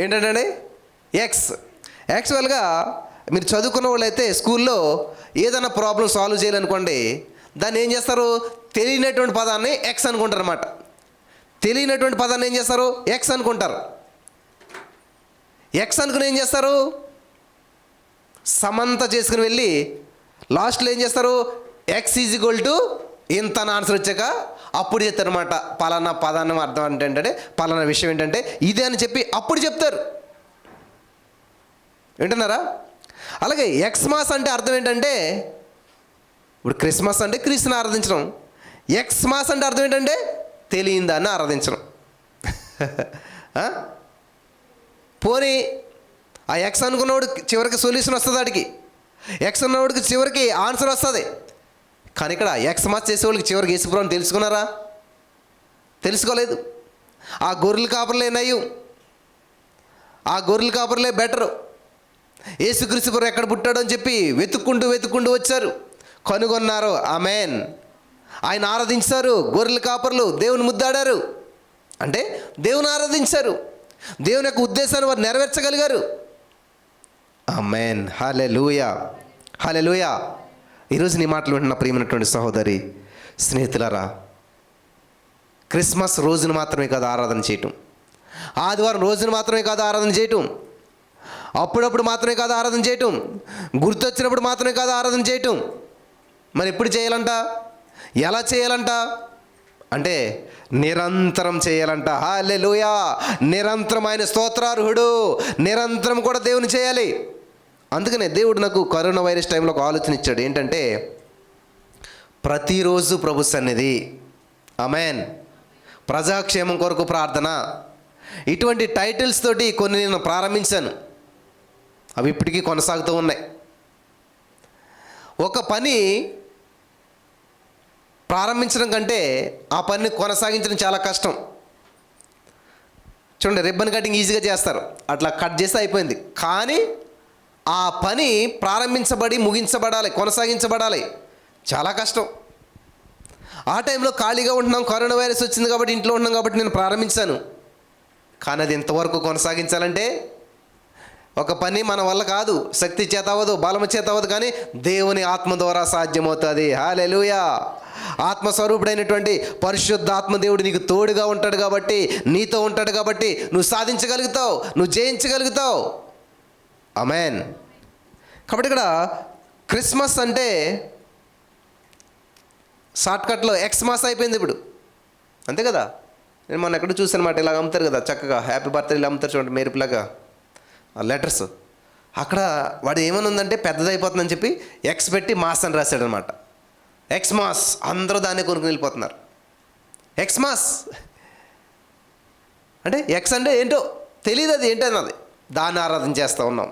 ఏంటంటే ఎక్స్. యాక్చువల్గా మీరు చదువుకున్న వాళ్ళు అయితే స్కూల్లో ఏదైనా ప్రాబ్లం సాల్వ్ చేయాలనుకోండి, దాన్ని ఏం చేస్తారు? తెలియనటువంటి పదాన్ని ఎక్స్ అనుకుంటారు అన్నమాట. తెలియనటువంటి పదాన్ని ఏం చేస్తారు? ఎక్స్ అనుకుంటారు. ఎక్స్ అనుకుని ఏం చేస్తారు? సమంత చేసుకుని వెళ్ళి లాస్ట్లో ఏం చేస్తారు? ఎక్స్ ఈజ్ ఈక్వల్ టు ఇంత అని ఆన్సర్ వచ్చాక అప్పుడు చెప్తారు అనమాట. పలానా పదాన్ని అర్థం ఏంటంటే, పలానా విషయం ఏంటంటే ఇదే అని చెప్పి అప్పుడు చెప్తారు. వింటున్నారా? అలాగే ఎక్స్ మాస్ అంటే అర్థం ఏంటంటే, ఇప్పుడు క్రిస్మస్ అంటే క్రీస్తుని ఆరాధించడం, ఎక్స్ మాస్ అంటే అర్థం ఏంటంటే తెలియని దాన్ని ఆరాధించడం. పోనీ ఆ ఎక్స్ అనుకున్నవాడు చివరికి సొల్యూషన్ వస్తుంది, వాడికి ఎక్స్ ఉన్నవాడికి చివరికి ఆన్సర్ వస్తుంది. కానీ ఇక్కడ ఎక్స్ మాస్ చేసేవాళ్ళకి చివరికి యేసుప్రభువుని తెలుసుకున్నారా? తెలుసుకోలేదు. ఆ గొర్రెలు కాపర్లు ఏనయ్యు, ఆ గొర్రెల కాపరులే బెటరు. యేసుక్రీస్తు ప్రభు ఎక్కడ పుట్టాడో అని చెప్పి వెతుక్కుంటూ వచ్చారు, కనుగొన్నారు. ఆమేన్. ఆయన ఆరాధించారు. గొర్రెల కాపరులు దేవుని ముద్దాడారు, అంటే దేవుని ఆరాధించారు. దేవుని యొక్క ఉద్దేశాన్ని వారు నెరవేర్చగలిగారు. ఆమేన్. హల్లెలూయా, హల్లెలూయా. ఈరోజు నీ మాటలు వింటున్న ప్రియమైనటువంటి సహోదరి స్నేహితులారా, క్రిస్మస్ రోజున మాత్రమే కాదు ఆరాధన చేయటం, ఆదివారం రోజున మాత్రమే కాదు ఆరాధన చేయటం, అప్పుడప్పుడు మాత్రమే కాదు ఆరాధన చేయటం, గుర్తొచ్చినప్పుడు మాత్రమే కాదు ఆరాధన చేయటం. మరి ఎప్పుడు చేయాలంట, ఎలా చేయాలంట అంటే నిరంతరం చేయాలంట. హల్లెలూయా. నిరంతరం ఆయన స్తోత్రార్హుడు. నిరంతరం కూడా దేవుని చేయాలి. అందుకనే దేవుడు నాకు కరోనా వైరస్ టైంలో ఒక ఆలోచన ఇచ్చాడు. ఏంటంటే ప్రతిరోజు ప్రభు సన్నిధి, ఆమేన్, ప్రజాక్షేమం కొరకు ప్రార్థన, ఇటువంటి టైటిల్స్ తోటి కొన్ని నేను ప్రారంభించాను. అవి ఇప్పటికీ కొనసాగుతూ ఉన్నాయి. ఒక పని ప్రారంభించడం కంటే ఆ పనిని కొనసాగించడం చాలా కష్టం. చూడండి, రిబ్బన్ కటింగ్ ఈజీగా చేస్తారు, అట్లా కట్ చేస్తే అయిపోయింది. కానీ ఆ పని ప్రారంభించబడి ముగించబడాలి, కొనసాగించబడాలి, చాలా కష్టం. ఆ టైంలో ఖాళీగా ఉంటున్నాం, కరోనా వైరస్ వచ్చింది కాబట్టి ఇంట్లో ఉన్నాం కాబట్టి నేను ప్రారంభించాను. కానీ అది ఎంతవరకు కొనసాగించాలంటే ఒక పని మన వల్ల కాదు, శక్తి చేత అవ్వదు, బలము చేత అవ్వదు, కానీ దేవుని ఆత్మ ద్వారా సాధ్యమవుతుంది. హల్లెలూయా. ఆత్మస్వరూపుడైనటువంటి పరిశుద్ధాత్మ దేవుడు నీకు తోడుగా ఉంటాడు కాబట్టి, నీతో ఉంటాడు కాబట్టి నువ్వు సాధించగలుగుతావు, నువ్వు జయించగలుగుతావు. ఆమేన్. కాబట్టి ఇక్కడ క్రిస్మస్ అంటే షార్ట్కట్లో ఎక్స్మాస్ అయిపోయింది ఇప్పుడు, అంతే కదా. నేను మొన్న ఎక్కడ చూసానమాట, ఇలాగ అమ్ముతారు కదా చక్కగా, హ్యాపీ బర్త్డే ఇలా అమ్ముతారు చూడండి, మెరుపులాగా లెటర్స్. అక్కడ వాడు ఏమని ఉందంటే పెద్దదైపోతుందని చెప్పి ఎక్స్ పెట్టి మాస్ అని రాశాడనమాట. ఎక్స్మాస్, అందరూ దాన్ని కొనుక్కుని వెళ్ళిపోతున్నారు. ఎక్స్మాస్ అంటే ఎక్స్ అంటే ఏంటో తెలియదు, అది ఏంటన్నది, దాన్ని ఆరాధన చేస్తూ ఉన్నాం.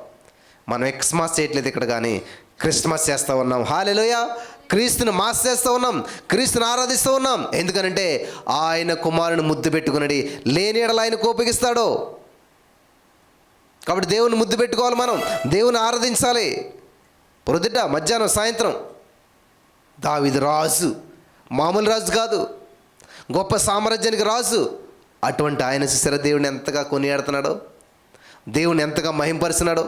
మనం ఎక్స్మాస్ చేయట్లేదు ఇక్కడ, కానీ క్రిస్మస్ చేస్తూ ఉన్నాం. హల్లెలూయా. క్రీస్తుని మాస్ చేస్తూ ఉన్నాం, క్రీస్తుని ఆరాధిస్తూ ఉన్నాం. ఎందుకనంటే ఆయన కుమారుని ముద్దు పెట్టుకునడి, లేని ఎడల ఆయన కోపగిస్తాడు. కాబట్టి దేవుని ముద్దు పెట్టుకోవాలి, మనం దేవుని ఆరాధించాలి. పొద్దుట, మధ్యాహ్నం, సాయంత్రం. దావీదు రాజు, మామూలు రాజు కాదు, గొప్ప సామ్రాజ్యానికి రాజు. అటువంటి ఆయన చూసారా దేవుని ఎంతగా కొనియాడుతున్నాడో, దేవుని ఎంతగా మహింపరుస్తున్నాడో.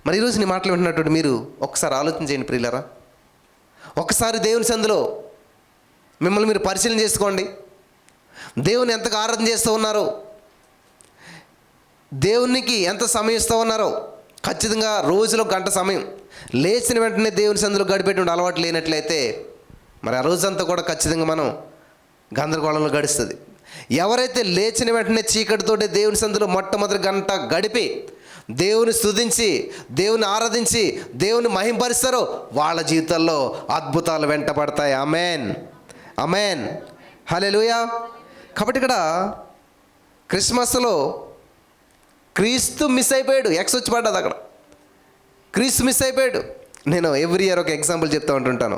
మరి ఈరోజు నీ మాటలు వింటున్నటువంటి మీరు ఒకసారి ఆలోచన చేయండి ప్రియులారా. ఒకసారి దేవుని సందులో మిమ్మల్ని మీరు పరిశీలన చేసుకోండి. దేవుని ఎంతగా ఆరాధన చేస్తూ ఉన్నారో, దేవునికి ఎంత సమయం ఇస్తూ ఉన్నారో. ఖచ్చితంగా రోజులో గంట సమయం లేచిన వెంటనే దేవుని సందులో గడిపేటువంటి అలవాటు లేనట్లయితే మరి ఆ రోజంతా కూడా ఖచ్చితంగా మనం గందరగోళంలో గడుస్తుంది. ఎవరైతే లేచిన వెంటనే చీకటితోటి దేవుని సందులో మొట్టమొదటి గంట గడిపి దేవుని స్తుతించి, దేవుని ఆరాధించి, దేవుని మహింపరుస్తారో వాళ్ళ జీవితాల్లో అద్భుతాలు వెంట పడతాయి. ఆమేన్, ఆమేన్, హల్లెలూయా. కాబట్టి ఇక్కడ క్రిస్మస్లో క్రీస్తు మిస్ అయిపోయాడు, ఎక్స్ వచ్చి పడ్డది అక్కడ, క్రీస్తు మిస్ అయిపోయాడు. నేను ఎవ్రీ ఇయర్ ఒక ఎగ్జాంపుల్ చెప్తూ ఉంటుంటాను.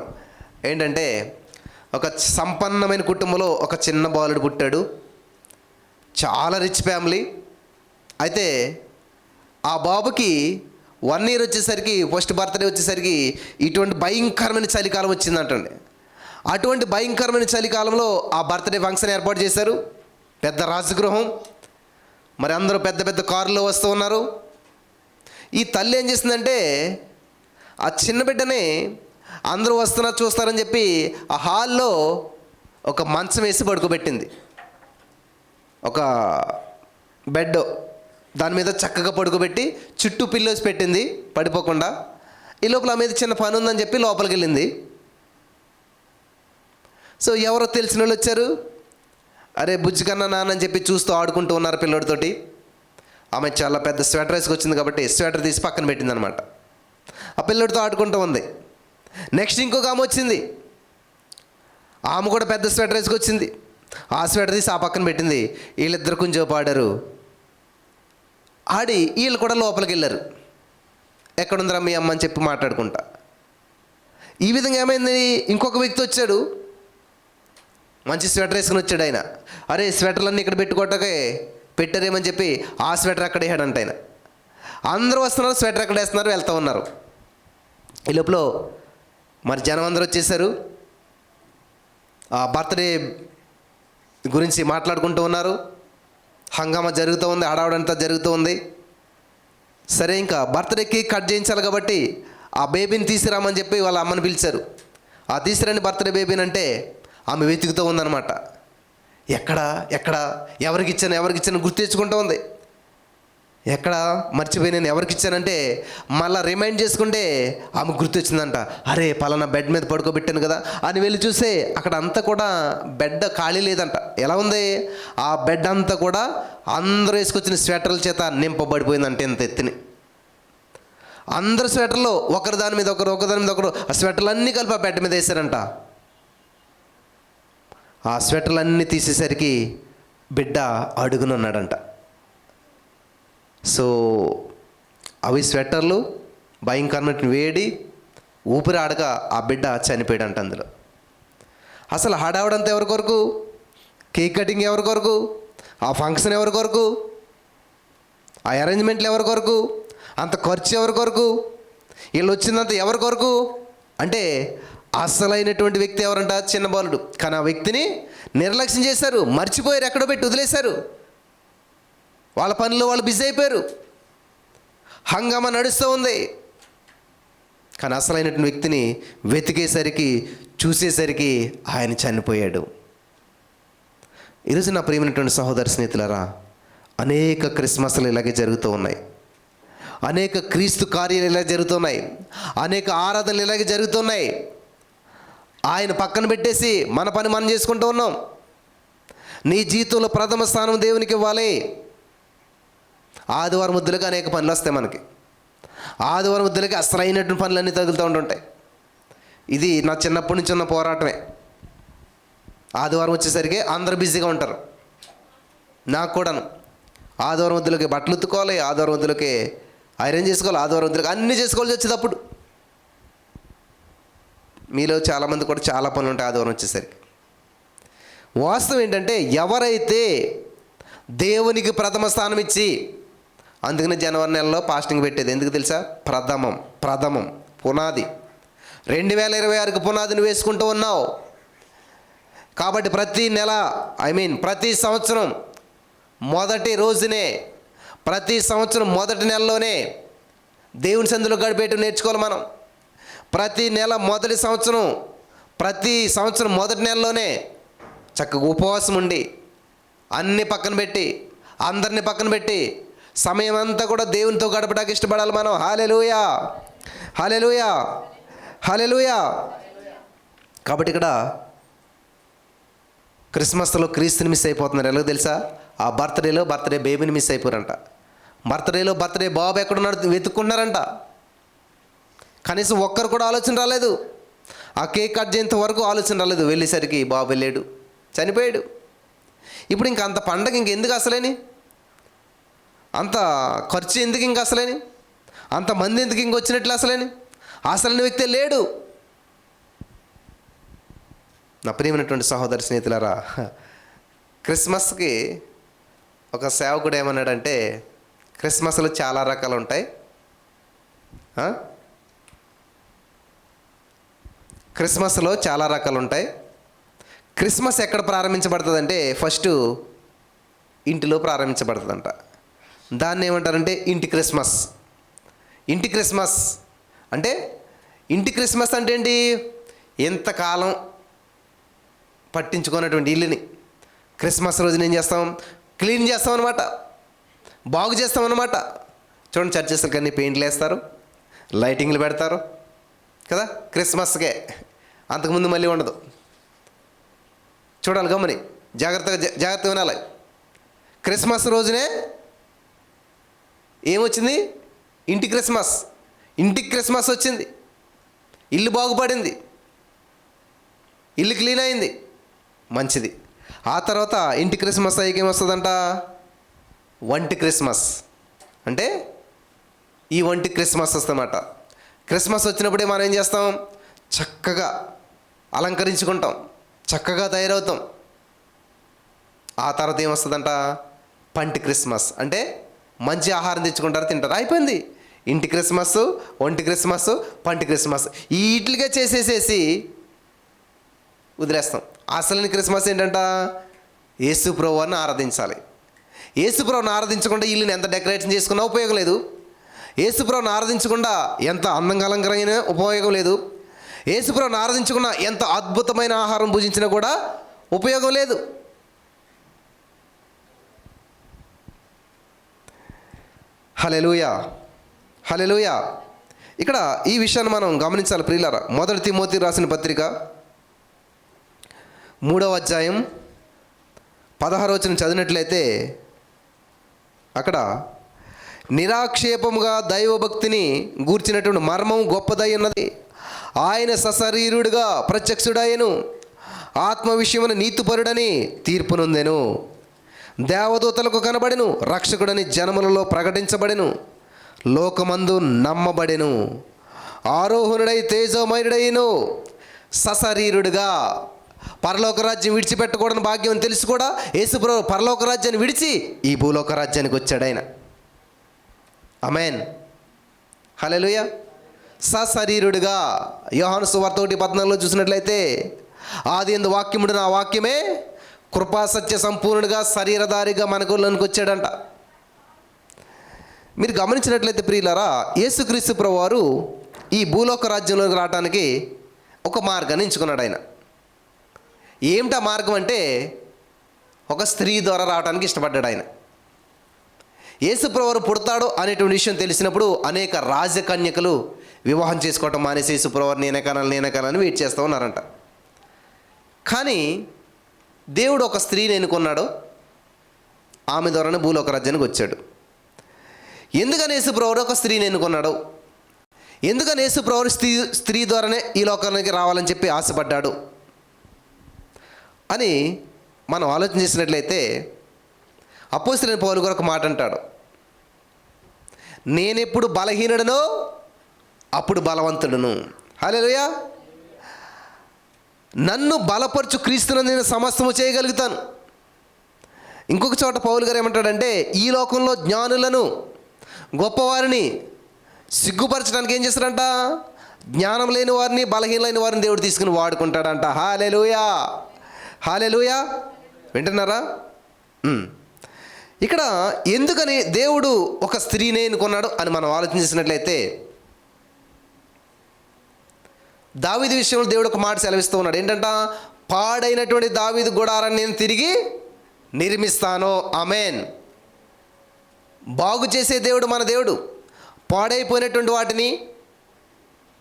ఏంటంటే ఒక సంపన్నమైన కుటుంబంలో ఒక చిన్న బాలుడు పుట్టాడు, చాలా రిచ్ ఫ్యామిలీ. అయితే ఆ బాబుకి 1 year వచ్చేసరికి, ఫస్ట్ బర్త్డే వచ్చేసరికి ఇటువంటి భయంకరమైన చలికాలం వచ్చిందంటండి. అటువంటి భయంకరమైన చలికాలంలో ఆ బర్త్డే ఫంక్షన్ ఏర్పాటు చేశారు, పెద్ద రాజగృహం. మరి అందరూ పెద్ద పెద్ద కారులో వస్తూ ఉన్నారు. ఈ తల్లి ఏం చేసిందంటే ఆ చిన్న బిడ్డని అందరూ వస్తున్నారు చూస్తారని చెప్పి ఆ హాల్లో ఒక మంచం వేసి పడుకోబెట్టింది, ఒక బెడ్, దాని మీద చక్కగా పడుకోబెట్టి చుట్టూ పిల్లోస్ పెట్టింది పడిపోకుండా. ఈ లోపల ఆ మీద చిన్న పని ఉందని చెప్పి లోపలికి వెళ్ళింది. సో ఎవరో తెలిసిన వాళ్ళు వచ్చారు, అరే బుజ్జి కన్నా నాన్న అని చెప్పి చూస్తూ ఆడుకుంటూ ఉన్నారు పిల్లోడితోటి. ఆమె చాలా పెద్ద స్వెటర్ వేసుకొచ్చింది కాబట్టి స్వెటర్ తీసి పక్కన పెట్టింది అనమాట. ఆ పిల్లోడితో ఆడుకుంటూ ఉంది. నెక్స్ట్ ఇంకొక ఆమె వచ్చింది, ఆమె కూడా పెద్ద స్వెటర్ వేసుకొచ్చింది, ఆ స్వెటర్ తీసి ఆ పక్కన పెట్టింది. వీళ్ళిద్దరు కొంచెం ఆడారు, ఆడి వీళ్ళు కూడా లోపలికి వెళ్ళారు. ఎక్కడుందిరా మీ అమ్మ అని చెప్పి మాట్లాడుకుంటా. ఈ విధంగా ఏమైంది, ఇంకొక వ్యక్తి వచ్చాడు, మంచి స్వెటర్ వేసుకుని వచ్చాడు ఆయన. అరే స్వెటర్లన్నీ ఇక్కడ పెట్టుకోవటకే పెట్టారేమని చెప్పి ఆ స్వెటర్ అక్కడ వేయడంట ఆయన. అందరూ వస్తున్నారు, స్వెటర్ అక్కడ వేస్తున్నారు, వెళ్తూ ఉన్నారు. ఈ లోపల మరి జనం అందరూ వచ్చేసారు. ఆ బర్త్డే గురించి మాట్లాడుకుంటూ ఉన్నారు. హంగామా జరుగుతూ ఉంది, హడావుడంతా జరుగుతూ ఉంది. సరే, ఇంకా బర్త్డే కేక్ కట్ చేయించాలి కాబట్టి ఆ బేబీని తీసుకురామని చెప్పి వాళ్ళ అమ్మని పిలిచారు. ఆ తీసుకురండి బర్త్డే బేబీని అంటే ఆమె వెతుకుతూ ఉందన్నమాట. ఎక్కడ ఎవరికి ఇచ్చాను గుర్తు తెచ్చుకుంటూ ఉంది. ఎక్కడ మర్చిపోయి ఎవరికి ఇచ్చానంటే మళ్ళీ రిమైండ్ చేసుకుంటే ఆమె గుర్తొచ్చిందంట. అరే, పలానా బెడ్ మీద పడుకోబెట్టాను కదా అని వెళ్ళి చూస్తే అక్కడ అంతా కూడా బెడ్ ఖాళీ లేదంట. ఎలా ఉంది? ఆ బెడ్ అంతా కూడా అందరూ వేసుకొచ్చిన స్వెటర్ల చేత నింపబడిపోయిందంటే ఇంత ఎత్తుని. అందరు స్వెటర్లు ఒకరి దాని మీద ఒకరు ఆ స్వెటర్లు అన్నీ కలిపి ఆ బెడ్ మీద వేసారంట. ఆ స్వెటర్లన్నీ తీసేసరికి బిడ్డ అడుగునున్నాడంట. సో అవి స్వెటర్లు భయంకరమైన వేడి, ఊపిరి ఆడక ఆ బిడ్డ చనిపోయాడంట అందులో. అసలు హడావుడంతా ఎవరి కొరకు? కేక్ కటింగ్ ఎవరి కొరకు? ఆ ఫంక్షన్ ఎవరి కొరకు? ఆ అరేంజ్మెంట్లు ఎవరి కొరకు? అంత ఖర్చు ఎవరి కొరకు? వీళ్ళు వచ్చిందంత ఎవరి కొరకు అంటే అసలైనటువంటి వ్యక్తి ఎవరంట? చిన్న బాలుడు. కానీ ఆ వ్యక్తిని నిర్లక్ష్యం చేశారు, మర్చిపోయారు, ఎక్కడో పెట్టి వదిలేశారు. వాళ్ళ పనులు వాళ్ళు బిజీ అయిపోయారు. హంగామా నడుస్తూ ఉంది. కానీ అసలైనటువంటి వ్యక్తిని వెతికేసరికి, చూసేసరికి ఆయన చనిపోయాడు. ఈరోజు నా ప్రియమైనటువంటి సహోదర స్నేహితులారా, అనేక క్రిస్మస్లు ఇలాగే జరుగుతూ ఉన్నాయి. అనేక క్రీస్తు కార్యాలు ఇలాగే జరుగుతున్నాయి. అనేక ఆరాధనలు ఇలాగే జరుగుతున్నాయి. ఆయన పక్కన పెట్టేసి మన పని మనం చేసుకుంటూ ఉన్నాం. నీ జీవితంలో ప్రథమ స్థానం దేవునికి ఇవ్వాలి. ఆదివారం ముద్దులకి అనేక పనులు వస్తాయి మనకి. ఆదివారం ముద్దులకి అసలైనటువంటి పనులన్నీ తగులుతూ ఉంటుంటాయి. ఇది నా చిన్నప్పటి నుంచి ఉన్న పోరాటమే. ఆదివారం వచ్చేసరికి అందరూ బిజీగా ఉంటారు. నాకు కూడాను ఆదివారం ముద్దులకి బట్టలు ఉత్తుకోవాలి, ఆదివారం ముద్దులకి ఐరన్ చేసుకోవాలి, ఆదివారం ముద్దులకి అన్నీ చేసుకోవాల్సి వచ్చేటప్పుడు. మీలో చాలామంది కూడా చాలా పనులు ఉంటాయి ఆదివారం వచ్చేసరికి. వాస్తవం ఏంటంటే, ఎవరైతే దేవునికి ప్రథమ స్థానం ఇచ్చి, అందుకని జనవరి నెలలో ఫాస్టింగ్ పెట్టేది ఎందుకు తెలుసా? ప్రథమం పునాది. 2026కి పునాదిని వేసుకుంటూ ఉన్నావు కాబట్టి ప్రతి నెల, ప్రతి సంవత్సరం మొదటి రోజునే, ప్రతి సంవత్సరం మొదటి నెలలోనే దేవుని సందులో గడిపేయటం నేర్చుకోవాలి మనం. ప్రతి నెల మొదటి సంవత్సరం, ప్రతి సంవత్సరం మొదటి నెలలోనే చక్కగా ఉపవాసం ఉండి అన్నీ పక్కన పెట్టి, అందరినీ పక్కన పెట్టి సమయం అంతా కూడా దేవునితో గడపడానికి ఇష్టపడాలి మనం. హల్లెలూయా, హల్లెలూయా, హల్లెలూయా. కాబట్టి ఇక్కడ క్రిస్మస్లో క్రీస్తుని మిస్ అయిపోతున్నారు. ఎలాగో తెలుసా? ఆ బర్త్డే బేబీని మిస్ అయిపోయారంట. బర్త్డే బాబు ఎక్కడున్నాడు వెతుక్కుంటున్నారంట. కనీసం ఒక్కరు కూడా ఆలోచన రాలేదు. ఆ కేక్ కట్ చేసేంత వరకు ఆలోచన రాలేదు. వెళ్ళేసరికి బాబు వెళ్ళాడు, చనిపోయాడు. ఇప్పుడు ఇంక అంత పండగ ఇంకెందుకు అసలేని? అంత ఖర్చు ఎందుకు ఇంక అసలేని? అంతమంది ఎందుకు ఇంక వచ్చినట్లు అసలేని? అసలైన వ్యక్తి లేడు. నా ప్రియమైనటువంటి సహోదర స్నేహితులారా, క్రిస్మస్కి ఒక సేవకుడు ఏమన్నాడంటే, క్రిస్మస్లో చాలా రకాలు ఉంటాయి. క్రిస్మస్లో చాలా రకాలు ఉంటాయి. క్రిస్మస్ ఎక్కడ ప్రారంభించబడుతుందంటే ఫస్ట్ ఇంటిలో ప్రారంభించబడుతుందంట. దాన్ని ఏమంటారంటే ఇంటి క్రిస్మస్. ఇంటి క్రిస్మస్ అంటే ఏంటి? ఎంతకాలం పట్టించుకున్నటువంటి ఇల్లుని క్రిస్మస్ రోజున ఏం చేస్తాం? క్లీన్ చేస్తాం అనమాట, బాగు చేస్తాం అనమాట. చూడండి, చర్చెస్కి అన్ని పెయింట్లు వేస్తారు, లైటింగ్లు పెడతారు కదా క్రిస్మస్కే. అంతకుముందు మళ్ళీ ఉండదు. చూడాలి, గమని జాగ్రత్తగా వినాలి. క్రిస్మస్ రోజునే ఏమొచ్చింది? ఇంటి క్రిస్మస్ వచ్చింది. ఇల్లు బాగుపడింది, ఇల్లు క్లీన్ అయింది, మంచిది. ఆ తర్వాత ఇంటి క్రిస్మస్ అయ్యాక ఏమొస్తుందంట? వంటి క్రిస్మస్. అంటే ఈ వంటి క్రిస్మస్ వస్తుందన్నమాట. క్రిస్మస్ వచ్చినప్పుడే మనం ఏం చేస్తాం? చక్కగా అలంకరించుకుంటాం, చక్కగా తయారవుతాం. ఆ తర్వాత ఏమొస్తుందంట? పంటి క్రిస్మస్ అంటే మంచి ఆహారం తెచ్చుకుంటారు, తింటారు, అయిపోయింది. ఇంటి క్రిస్మస్, ఒంటి క్రిస్మస్, పంటి క్రిస్మస్ ఈ వీటిగా చేసేసేసి వదిలేస్తాం. అసలు క్రిస్మస్ ఏంటంట? యేసు ప్రభువుని ఆరాధించాలి. యేసు ప్రభువుని ఆరాధించకుండా ఇల్లుని ఎంత డెకరేషన్ చేసుకున్నా ఉపయోగం లేదు. యేసు ప్రభువుని ఆరాధించకుండా ఎంత అందంగా అలంకరైన ఉపయోగం లేదు. యేసు ప్రభువుని ఆరాధించకుండా ఎంత అద్భుతమైన ఆహారం భుజించినా కూడా ఉపయోగం లేదు. హల్లెలూయా, హల్లెలూయా. ఇక్కడ ఈ విషయాన్ని మనం గమనించాలి ప్రియులారా. 1 తిమోతి రాసిన పత్రిక 3వ అధ్యాయం 16వ వచనం చదివినట్లయితే అక్కడ నిరాక్షేపముగా దైవభక్తిని గూర్చినటువంటి మర్మం గొప్పదై ఉన్నది. ఆయన సశరీరుడుగా ప్రత్యక్షుడాయను, ఆత్మ విషయమున నీతిపరుడని తీర్పునొందెను, దేవదూతలకు కనబడెను, రక్షకుడని జనములలో ప్రకటించబడెను, లోకమందు నమ్మబడెను, ఆరోహణుడై తేజోమయుడైను, సశరీరుడుగా. పరలోక రాజ్యం విడిచిపెట్టకూడని భాగ్యం తెలిసి కూడా యేసుప్రభు పరలోక రాజ్యాన్ని విడిచి ఈ భూలోక రాజ్యానికి వచ్చాడు ఆయన. ఆమేన్, హల్లెలూయా. సశరీరుడుగా. యోహాను సువార్త 1:14 చూసినట్లయితే ఆదియందు వాక్యముడు, నా వాక్యమే కృపా సత్య సంపూర్ణుడిగా శరీరధారిగా మనకులోనికి వచ్చాడంట. మీరు గమనించినట్లయితే ప్రియులారా, యేసుక్రీస్తు ప్రభువారు ఈ భూలోక రాజ్యంలోకి రావడానికి ఒక మార్గాన్ని ఎంచుకున్నాడు ఆయన. ఏమిటా మార్గం అంటే ఒక స్త్రీ ద్వారా రావడానికి ఇష్టపడ్డాడు ఆయన. యేసుప్రభువారు పుడతాడు అనేటువంటి విషయం తెలిసినప్పుడు అనేక రాజకన్యకలు వివాహం చేసుకోవటం మానేసి యేసుప్రభువారు నేనే కానాలని వెయిట్ చేస్తూ ఉన్నారంట. కానీ దేవుడు ఒక స్త్రీని ఎన్నుకున్నాడు, ఆమె ద్వారానే భూలోక రాజ్యానికి వచ్చాడు. ఎందుకని యేసుప్రభువారు ఒక స్త్రీని ఎన్నుకున్నాడు? ఎందుకని యేసుప్రభువారు స్త్రీ ద్వారానే ఈ లోకానికి రావాలని చెప్పి ఆశపడ్డాడు అని మనం ఆలోచన చేసినట్లయితే అపోస్తలుడైన పౌలు గారు ఒక మాట అంటాడు, నేనెప్పుడు బలహీనుడనో అప్పుడు బలవంతుడును. హల్లెలూయా. నన్ను బలపరచు క్రీస్తునందు నేను సమస్తము చేయగలుగుతాను. ఇంకొక చోట పౌలు గారు ఏమంటాడంటే, ఈ లోకంలో జ్ఞానులను గొప్పవారిని సిగ్గుపరచడానికి ఏం చేస్తాడంట? జ్ఞానం లేని వారిని, బలహీనమైన వారిని దేవుడు తీసుకుని వాడుకుంటాడంట. హల్లెలూయా, హల్లెలూయా. వింటున్నారా? ఇక్కడ ఎందుకని దేవుడు ఒక స్త్రీనే ఎన్నుకున్నాడు అని మనం ఆలోచన చేసినట్లయితే, దావీదు విషయంలో దేవుడు ఒక మాట సెలవిస్తూ ఉన్నాడు. ఏంటంట? పాడైనటువంటి దావీదు గుడారాన్ని నేను తిరిగి నిర్మిస్తాను. ఆమేన్. బాగు చేసే దేవుడు మన దేవుడు. పాడైపోయినటువంటి వాటిని,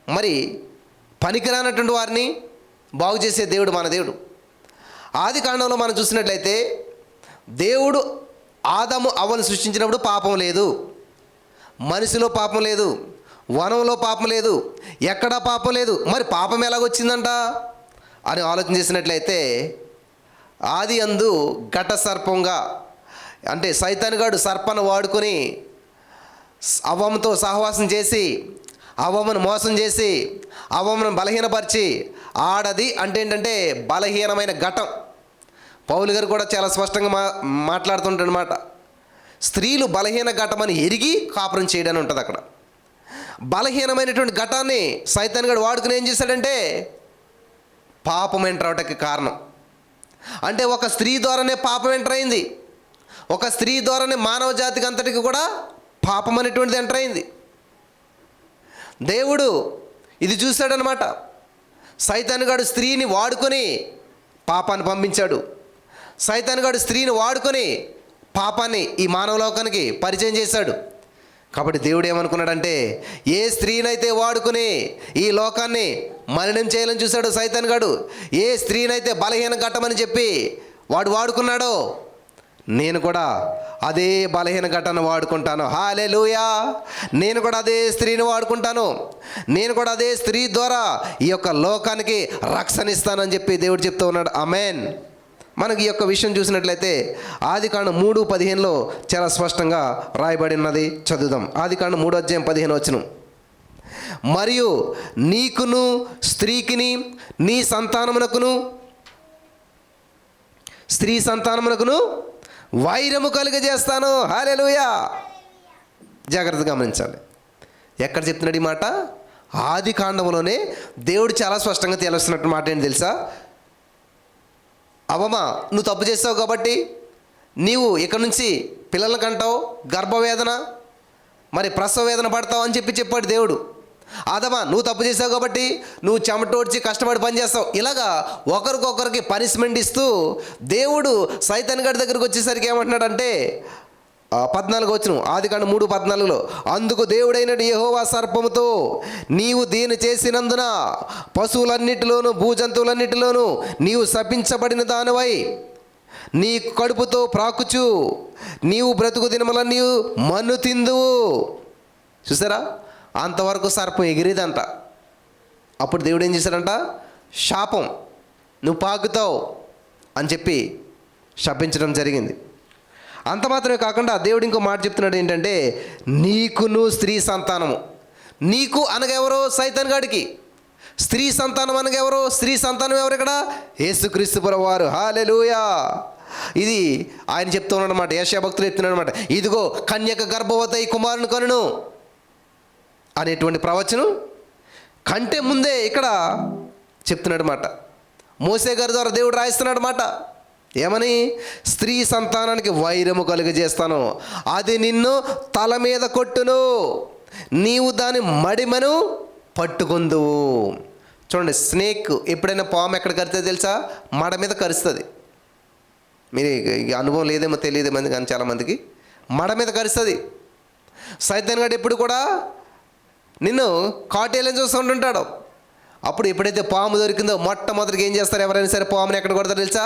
మరి పనికిరానటువంటి వారిని బాగు చేసే దేవుడు మన దేవుడు. ఆది కాండంలో మనం చూసినట్లయితే దేవుడు ఆదాము అవ్వను సృష్టించినప్పుడు పాపం లేదు, మనిషిలో పాపం లేదు, వనంలో పాపం లేదు, ఎక్కడా పాపం లేదు. మరి పాపం ఎలాగొచ్చిందంట అని ఆలోచన చేసినట్లయితే ఆది అందు ఘట సర్పంగా, అంటే సైతానుగాడు సర్పాన్ని వాడుకొని అవ్వమ్మతో సహవాసం చేసి అవ్వమ్మను మోసం చేసి అవ్వమ్మను బలహీనపరిచి, ఆడది అంటే ఏంటంటే బలహీనమైన ఘటం. పౌలు గారు కూడా చాలా స్పష్టంగా మాట్లాడుతుంటాడనమాట. స్త్రీలు బలహీన ఘటమని ఎరిగి కాపురం చేయడానికి ఉంటుంది అక్కడ. బలహీనమైనటువంటి ఘటాన్ని సైతానుగాడు వాడుకుని ఏం చేశాడంటే పాపం ఎంటర్ అవటానికి కారణం. అంటే ఒక స్త్రీ ద్వారానే పాపం ఎంటర్ అయింది. ఒక స్త్రీ ద్వారానే మానవ జాతికి అంతటికి కూడా పాపం అనేటువంటిది ఎంటర్ అయింది. దేవుడు ఇది చూశాడనమాట. సైతానుగాడు స్త్రీని వాడుకొని పాపాన్ని పంపించాడు. సైతానుగాడు స్త్రీని వాడుకొని పాపాన్ని ఈ మానవ లోకానికి పరిచయం చేశాడు. కాబట్టి దేవుడు ఏమనుకున్నాడంటే, ఏ స్త్రీనైతే వాడుకుని ఈ లోకాన్ని మలినం చేయాలని చూశాడు సైతానుగాడు, ఏ స్త్రీనైతే బలహీన ఘట్టమని చెప్పి వాడు వాడుకున్నాడో, నేను కూడా అదే బలహీన ఘటాన్ని వాడుకుంటాను. హల్లెలూయా. నేను కూడా అదే స్త్రీని వాడుకుంటాను. నేను కూడా అదే స్త్రీ ద్వారా ఈ యొక్క లోకానికి రక్షణ ఇస్తానని చెప్పి దేవుడు చెప్తూ ఉన్నాడు. ఆమేన్. మనకి ఈ యొక్క విషయం చూసినట్లయితే ఆదికాండం 3:15 చాలా స్పష్టంగా రాయబడి ఉన్నది. చదువుదాం. ఆదికాండం 3:15 మరియు నీకును స్త్రీకిని నీ సంతానమునకును స్త్రీ సంతానమునకును వైరము కలుగజేస్తాను. హల్లెలూయా. జాగ్రత్తగా గమనించాలి. ఎక్కడ చెప్తున్నాడు ఈ మాట? ఆది కాండంలోనే దేవుడు చాలా స్పష్టంగా తెలుస్తున్నట్టు మాట ఏంటి తెలుసా? అవమా, నువ్వు తప్పు చేస్తావు కాబట్టి నీవు ఇక్కడ నుంచి పిల్లలను కంటావు, గర్భవేదన మరి ప్రసవ వేదన పడతావు అని చెప్పాడు దేవుడు. ఆదమా, నువ్వు తప్పు చేసావు కాబట్టి నువ్వు చెమటోడ్చి కష్టపడి పని చేస్తావు. ఇలాగా ఒకరికొకరికి పనిష్మెంట్ ఇస్తూ దేవుడు సైతాన్ గడి దగ్గరికి వచ్చేసరికి ఏమంటున్నాడంటే 14 వచనం, ఆదికాండం 3:14, అందుకు దేవుడైన యెహోవా సర్పముతో, నీవు దీన్ని చేసినందున పశువులన్నిటిలోనూ భూజంతువులన్నిటిలోనూ నీవు శపించబడిన దానివై నీ కడుపుతో ప్రాకుచు నీవు బ్రతుకు దినములన్నీ మన్ను తిందువు. చూసారా, అంతవరకు సర్పం ఎగిరేదంట. అప్పుడు దేవుడు ఏం చేశాడంట? శాపం, నువ్వు పాకుతావు అని చెప్పి శపించడం జరిగింది. అంత మాత్రమే కాకుండా దేవుడు ఇంకో మాట చెప్తున్నాడు ఏంటంటే, నీకును స్త్రీ సంతానము. నీకు అనగా ఎవరో? సైతాన్ గాడికి. స్త్రీ సంతానం అనగా ఎవరో? స్త్రీ సంతానం ఎవరు? ఇక్కడ యేసుక్రీస్తు ప్రభువారు. హల్లెలూయా. ఇది ఆయన చెప్తూ ఉన్నాడనమాట. యెషయా భక్తులు చెప్తున్నాడు అనమాట. ఇదిగో కన్యక గర్భవతి కుమారుని కనును అనేటువంటి ప్రవచనం కంటే ముందే ఇక్కడ చెప్తున్నాడు మాట. మోసే గారి ద్వారా దేవుడు రాయిస్తున్నాడు మాట. ఏమని? స్త్రీ సంతానానికి వైరము కలుగజేస్తాను, అది నిన్ను తల మీద కొట్టును, నీవు దాని మడిమను పట్టుకుందువు. చూడండి, స్నేక్ ఎప్పుడైనా పాము ఎక్కడ కరుతుంది తెలుసా? మడ మీద కరుస్తుంది. మీరు అనుభవం లేదేమో తెలియదేమో కానీ చాలామందికి మడ మీద కరుస్తుంది. సైతాన్ గాడు ఎప్పుడు కూడా నిన్ను కాటేయాలని చూస్తుంటాడు. అప్పుడు ఎప్పుడైతే పాము దొరికిందో మొట్టమొదటిగా ఏం చేస్తారు? ఎవరైనా సరే పాముని ఎక్కడ కొడతారు తెలుసా?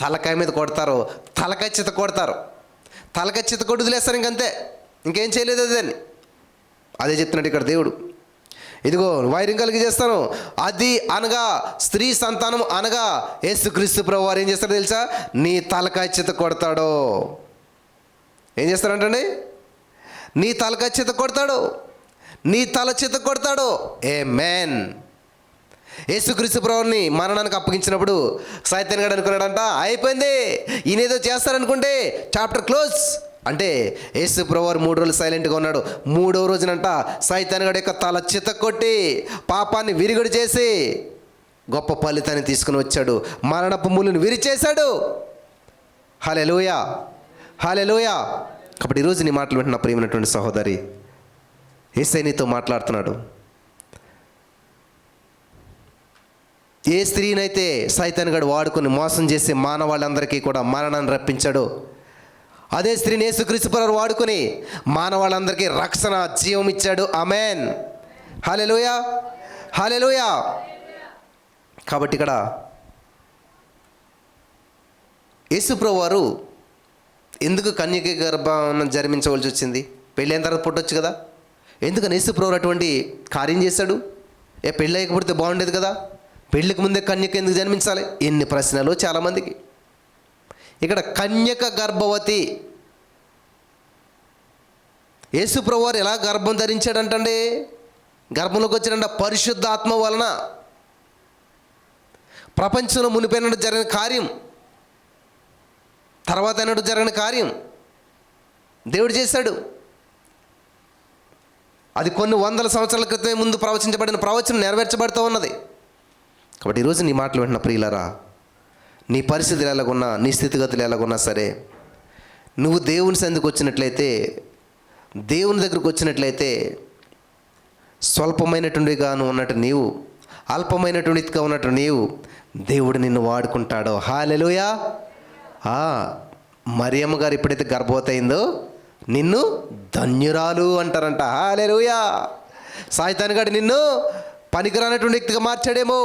తలకాయ మీద కొడతారు, తలకాయ చిత కొడతారు. తలకాయ చిత కొట్టి వదిలేస్తారు, ఇంకంతే, ఇంకేం చేయలేదు దాన్ని. అదే చెప్తున్నాడు ఇక్కడ దేవుడు. ఇదిగో వైరం కలిగి చేస్తాను, అది అనగా స్త్రీ సంతానం అనగా యేసుక్రీస్తు ప్రభువు వారు ఏం చేస్తారో తెలుసా? నీ తలకాయ చిత కొడతాడు. ఏం చేస్తారంటండి? నీ తలకాయ చిత కొడతాడు, నీ తల చిత కొడతాడు. ఆమేన్. యేసుక్రీస్తు ప్రభువుని మరణానికి అప్పగించినప్పుడు సైతాన్ గాడు అనుకున్నాడంట, అయిపోయింది, ఈయనేదో చేస్తారనుకుంటే చాప్టర్ క్లోజ్. అంటే యేసు ప్రభువారు 3 రోజులు సైలెంట్గా ఉన్నాడు. 3వ రోజునంట సైతాన్ గాడి యొక్క తల చిత కొట్టి పాపాన్ని విరిగడి చేసి గొప్ప ఫలితాన్ని తీసుకుని వచ్చాడు. మరణపు ముళ్ళును విరిచేశాడు. హల్లెలూయా, హల్లెలూయా. కాబట్టి ఈరోజు నీ మాటలు వింటున్న ప్రియమైనటువంటి సహోదరి, యేసయ్య నీతో మాట్లాడుతున్నాడు. ఏ స్త్రీనైతే సైతాన్ గాడు వాడుకొని మోసం చేసి మానవాళ్ళందరికీ కూడా మరణాన్ని రప్పించాడు, అదే స్త్రీని యేసుక్రీస్తు ప్రభువు వాడుకొని మానవాళ్ళందరికీ రక్షణ, జీవం ఇచ్చాడు. ఆమేన్. హల్లెలూయా, హల్లెలూయా. కాబట్టి ఇక్కడ యేసు ప్రభువు వారు ఎందుకు కన్యక గర్భం జన్మించవలసి వచ్చింది? పెళ్ళైన తర్వాత పుట్టొచ్చు కదా. ఎందుకని యేసు ప్రభువు అటువంటి కార్యం చేశాడు? పెళ్ళి అయ్యకపోతే బాగుండేది కదా. పెళ్ళికి ముందే కన్యక ఎందుకు జన్మించాలి? ఎన్ని ప్రశ్నలు చాలామందికి. ఇక్కడ కన్యక గర్భవతి. యేసు ప్రభువారు ఎలా గర్భం ధరించాడంటండి? గర్భంలోకి వచ్చాడంట పరిశుద్ధ ఆత్మ వలన. ప్రపంచంలో మునిపోయినట్టు జరిగిన కార్యం, తర్వాత అయినట్టు జరిగిన కార్యం దేవుడు చేశాడు. అది కొన్ని వందల సంవత్సరాల క్రితమే ముందు ప్రవచించబడిన ప్రవచనం నెరవేర్చబడుతూ ఉన్నది. కాబట్టి ఈరోజు నీ మాటలు వింటున్న ప్రియులారా, నీ పరిస్థితులు ఎలాగున్నా, నీ స్థితిగతులు ఎలాగున్నా సరే, నువ్వు దేవుని సందుకు వచ్చినట్లయితే, దేవుని దగ్గరకు వచ్చినట్లయితే, స్వల్పమైనటువంటిగా నువ్వు ఉన్నట్టు నీవు, అల్పమైనటువంటిగా ఉన్నట్టు నీవు, దేవుడు నిన్ను వాడుకుంటాడో. హల్లెలూయా. మరియమ్మ గారు ఎప్పుడైతే గర్భవతి అయిందో నిన్ను ధన్యురాలు అంటారంట. హల్లెలూయా. సైతాన్ గాడు నిన్ను పనికిరానటువంటి వ్యక్తిగా మార్చాడేమో,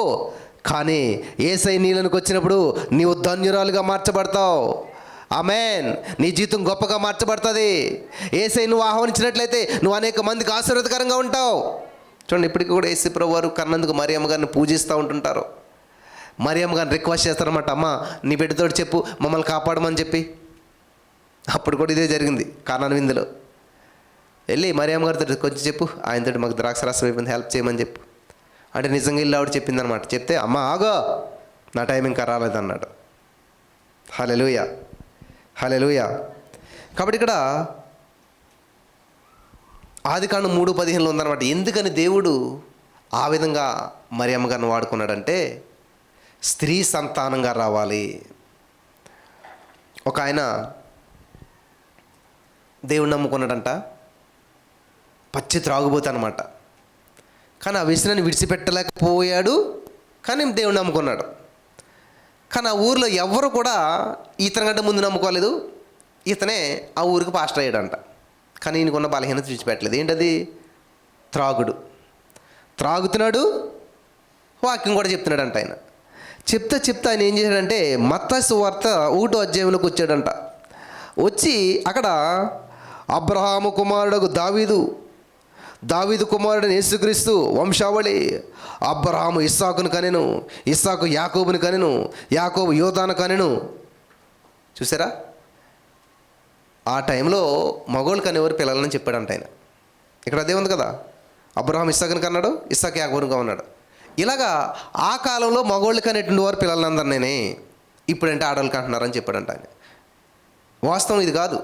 కానీ యేసయ్య నీలోనికి వచ్చినప్పుడు నీవు ధన్యురాలుగా మార్చబడతావు. ఆమేన్. నీ జీవితం గొప్పగా మార్చబడుతుంది. యేసయ్య నువ్వు ఆహ్వానించినట్లయితే నువ్వు అనేక మందికి ఆశీర్వాదకరంగా ఉంటావు. చూడండి, ఇప్పటికీ కూడా యేసు ప్రభువారు కన్నందుకు మరియమ్మ గారిని పూజిస్తూ ఉంటుంటారు. మరియమ్మ గారిని రిక్వెస్ట్ చేస్తారన్నమాట, అమ్మ నీ బిడ్డతోటి చెప్పు మమ్మల్ని కాపాడమని చెప్పి. అప్పుడు కూడా ఇదే జరిగింది కానాను విందులో. వెళ్ళి మరియమ్మ గారితో కొంచెం చెప్పు, ఆయనతో మాకు ద్రాక్షరసం అయిపోయింది, హెల్ప్ చేయమని చెప్పు అంటే నిజంగా ఇల్లు ఆవిడ చెప్పిందనమాట. చెప్తే అమ్మ ఆగో, నా టైం ఇంకా రాలేదన్నాడు. హల్లెలూయా. హల్లెలూయా. కాబట్టి ఇక్కడ ఆదికాండం 3:15 ఉందన్నమాట. ఎందుకని దేవుడు ఆ విధంగా మరియమ్మ గారిని వాడుకున్నాడంటే స్త్రీ సంతానంగా రావాలి. ఒక ఆయన దేవుడు నమ్ముకున్నాడంట, పచ్చి త్రాగుబోతు అనమాట. కానీ ఆ వ్యసనాన్ని విడిచిపెట్టలేకపోయాడు, కానీ దేవుడు నమ్ముకున్నాడు. కానీ ఆ ఊరిలో ఎవరు కూడా ఇతని కంటే ముందు నమ్ముకోలేదు. ఇతనే ఆ ఊరికి పాస్టర్ అయ్యాడంట. కానీ ఈయనకున్న బలహీనత విడిచిపెట్టలేదు. ఏంటది? త్రాగుతున్నాడు, వాక్యం కూడా చెప్తున్నాడంట. ఆయన చెప్తా ఆయన ఏం చేశాడంటే మత్తయి సువార్త 1వ అధ్యాయంలోకి వచ్చాడంట. వచ్చి అక్కడ అబ్రహాము కుమారుడు దావీదు కుమారుడు యేసుక్రీస్తు వంశావళి. అబ్రహాము ఇస్సాకును కనెను, ఇస్సాకు యాకోబుని కనెను, యాకోబు యోధాను కనెను. చూసారా? ఆ టైంలో మగోళ్ళు కనేవారు పిల్లలని చెప్పాడంట ఆయన. ఇక్కడ అదే ఉంది కదా, అబ్రహాం ఇస్సాకుని కన్నాడు, ఇస్సాకు యాకోబుని కన్నాడు. ఇలాగా ఆ కాలంలో మగోళ్ళు కనేటువంటి వారు పిల్లలందరినీ ఇప్పుడంటే ఆడవాళ్ళకి అంటున్నారని చెప్పాడంట ఆయన. వాస్తవం ఇది కాదు.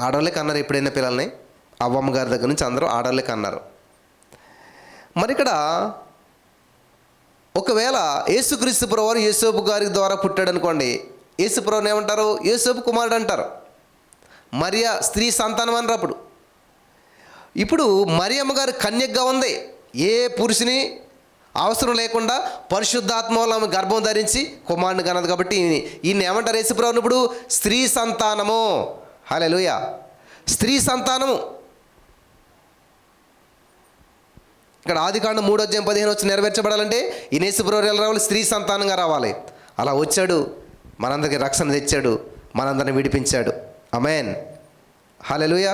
ఆడవాళ్ళే కన్నారు ఎప్పుడైనా పిల్లల్ని. అవ్వమ్మ గారి దగ్గర నుంచి అందరూ ఆడవాళ్ళే కన్నారు. మరి ఇక్కడ ఒకవేళ యేసుక్రీస్తు ప్రభువారు యోసేపు గారి ద్వారా పుట్టాడు అనుకోండి, యేసు ప్రభువుని ఏమంటారు? యోసేపు కుమారుడు అంటారు. మరియా స్త్రీ సంతానం అనరు. ఇప్పుడు మరియమ్మ గారు కన్యకగా ఉంది. ఏ పురుషుని అవసరం లేకుండా పరిశుద్ధాత్మ వల్ల ఆమె గర్భం ధరించి కుమారుని కన్నది. కాబట్టి ఈయన ఏమంటారు? యేసు ప్రభువుని ఇప్పుడు స్త్రీ సంతానము. హల్లెలూయా. స్త్రీ సంతానము. ఇక్కడ ఆదికాండం 3వ అధ్యాయం 15 వచ్చి నెరవేర్చబడాలంటే ఈ యేసు ప్రభువు ఎలా రావాలి? స్త్రీ సంతానంగా రావాలి. అలా వచ్చాడు, మనందరికి రక్షణ తెచ్చాడు, మనందరిని విడిపించాడు. ఆమేన్. హల్లెలూయా,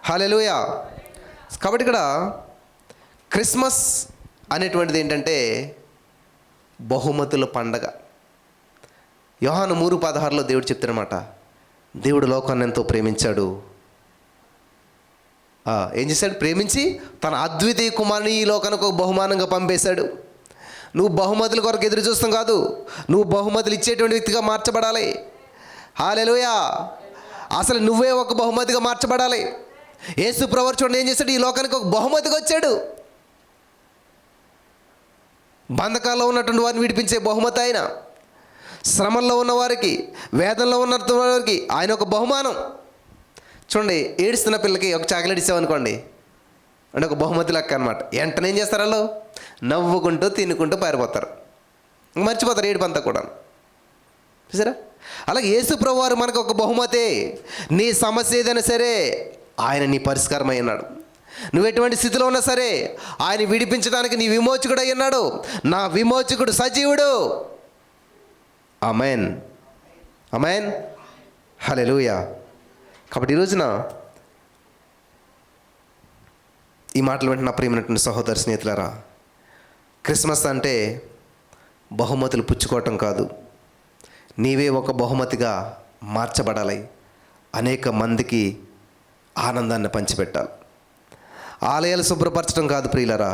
హల్లెలూయా. కాబట్టి ఇక్కడ క్రిస్మస్ అనేటువంటిది ఏంటంటే బహుమతుల పండగ. యోహాను 3:16 దేవుడు చెప్తారన్నమాట, దేవుడు లోకాన్ని ఎంతో ప్రేమించాడు. ఏం చేశాడు? ప్రేమించి తన అద్వితీయ కుమారుని ఈ లోకానికి ఒక బహుమానంగా పంపేశాడు. నువ్వు బహుమతుల కొరకు ఎదురు చూస్తాం కాదు, నువ్వు బహుమతులు ఇచ్చేటువంటి వ్యక్తిగా మార్చబడాలి. హల్లెలూయా. అసలు నువ్వే ఒక బహుమతిగా మార్చబడాలి. యేసు ప్రభువు చూడండి ఏం చేశాడు? ఈ లోకానికి ఒక బహుమతిగా వచ్చాడు. బంధకాల్లో ఉన్నటువంటి వారిని విడిపించే బహుమతి ఆయన. శ్రమల్లో ఉన్నవారికి, వేదనలో ఉన్న వారికి ఆయన ఒక బహుమానం. చూడండి, ఏడుస్తున్న పిల్లకి ఒక చాక్లెట్ ఇస్తామనుకోండి, అంటే ఒక బహుమతి లెక్క అనమాట. వెంటనే ఏం చేస్తారు? వాళ్ళు నవ్వుకుంటూ తినుకుంటూ పారిపోతారు, మర్చిపోతారు ఏడుపంతా కూడా. చూసారా? అలాగే యేసు ప్రభువు వారు మనకు ఒక బహుమతే. నీ సమస్య ఏదైనా సరే ఆయన నీ పరిష్కారం అయి ఉన్నాడు. నువ్వు ఎటువంటి స్థితిలో ఉన్నా సరే ఆయన విడిపించడానికి నీ విమోచకుడు అయి ఉన్నాడు. నా విమోచకుడు సజీవుడు. ఆమేన్, ఆమేన్, హల్లెలూయా. కాబట్టి ఈ రోజున ఈ మాటలు వింటున్న ప్రియమైనటువంటి సహోదర స్నేహితులారా, క్రిస్మస్ అంటే బహుమతులు పుచ్చుకోవటం కాదు, నీవే ఒక బహుమతిగా మార్చబడాలి. అనేక మందికి ఆనందాన్ని పంచిపెట్టాలి. ఆలయాలు శుభ్రపరచడం కాదు ప్రియులరా,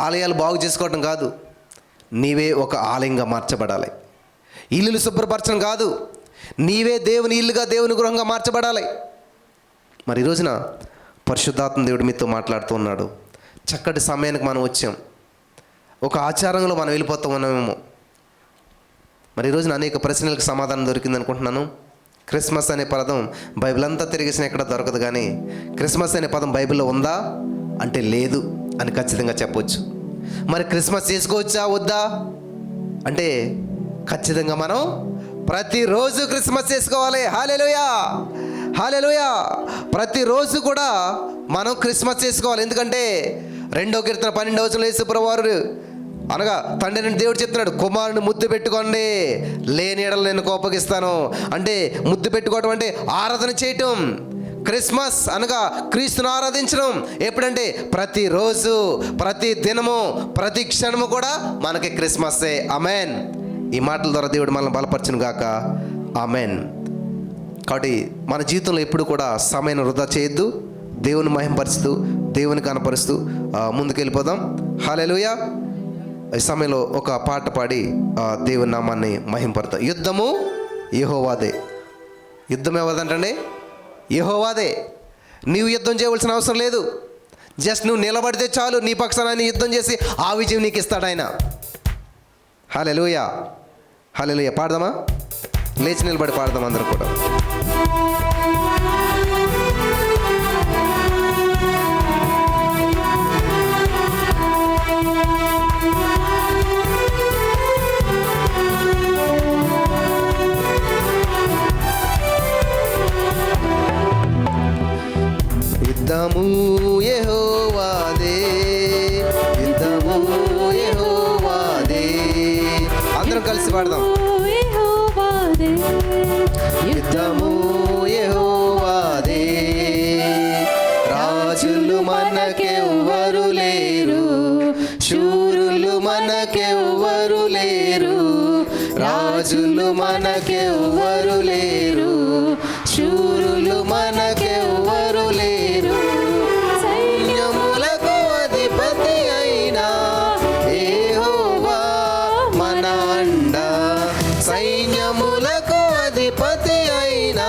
ఆలయాలు బాగు చేసుకోవటం కాదు, నీవే ఒక ఆలయంగా మార్చబడాలి. ఇల్లులు శుభ్రపరచడం కాదు, నీవే దేవుని ఇల్లుగా, దేవుని గృహంగా మార్చబడాలి. మరి ఈ రోజున పరిశుద్ధాత్మ దేవుడు మీతో మాట్లాడుతూ ఉన్నాడు. చక్కటి సమయానికి మనం వచ్చాం. ఒక ఆచారంలో మనం వెళ్ళిపోతూ ఉన్నామేమో. మరి ఈ రోజున అనేక ప్రశ్నలకు సమాధానం దొరికింది అనుకుంటున్నాను. క్రిస్మస్ అనే పదం బైబిల్ అంతా తిరిగేసిన ఎక్కడ దొరకదు, కానీ క్రిస్మస్ అనే పదం బైబిల్లో ఉందా అంటే లేదు అని ఖచ్చితంగా చెప్పవచ్చు. మరి క్రిస్మస్ చేసుకోవచ్చా వద్దా అంటే ఖచ్చితంగా మనం ప్రతిరోజు క్రిస్మస్ చేసుకోవాలి. హల్లెలూయా, హల్లెలూయా. ప్రతిరోజు కూడా మనం క్రిస్మస్ చేసుకోవాలి. ఎందుకంటే 2వ కీర్తన 12వ వచనంలో యేసు ప్రభువారు అనగా తండ్రి నుండి దేవుడు చెప్తున్నాడు, కుమారుని ముద్దు పెట్టుకోండి, లేని ఎడల నేను కోపగిస్తాను. అంటే ముద్దు పెట్టుకోవటం అంటే ఆరాధన చేయటం. క్రిస్మస్ అనగా క్రీస్తును ఆరాధించడం. ఎప్పుడంటే ప్రతిరోజు, ప్రతి దినము, ప్రతి క్షణము కూడా మనకి క్రిస్మస్సే. ఆమేన్. ఈ మాటల ద్వారా దేవుడు మనల్ని బలపరచును గాక. ఆమేన్. కాబట్టి మన జీవితంలో ఎప్పుడు కూడా సమయాన్ని వృధా చేయొద్దు. దేవుని మహింపరుస్తూ, దేవుని కనపరుస్తూ ముందుకెళ్ళిపోదాం. హల్లెలూయా. ఈ సమయంలో ఒక పాట పాడి దేవుని నామాన్ని మహింపరుతాం. యుద్ధము యెహోవాదే, యుద్ధం ఎవరిదంటండి? యెహోవాదే. నీవు యుద్ధం చేయవలసిన అవసరం లేదు. జస్ట్ నువ్వు నిలబడితే చాలు, నీ పక్షాన యుద్ధం చేసి ఆ విజయం నీకు ఇస్తాడు ఆయన. హల్లెలూయా, హల్లెలూయా. పాడదామా? లేచి నిలబడి పాడదాం అందరూ కూడా. యుద్ధము యెహోవాదే, యుద్ధము యెహోవాదే. అందరం కలిసి పాడదాం. యుద్ధము యెహోవాదే, రాజులు మనకెవ్వరు లేరు, శూరులు మనకెవ్వరు లేరు. రాజులు మనకెవ్వరు లేరు, శూరులు మనకెవ్వరు లేరు. సైన్యములకు అధిపతి అయినా యెహోవా మన అండ. సైన్యములకు అధిపతి అయినా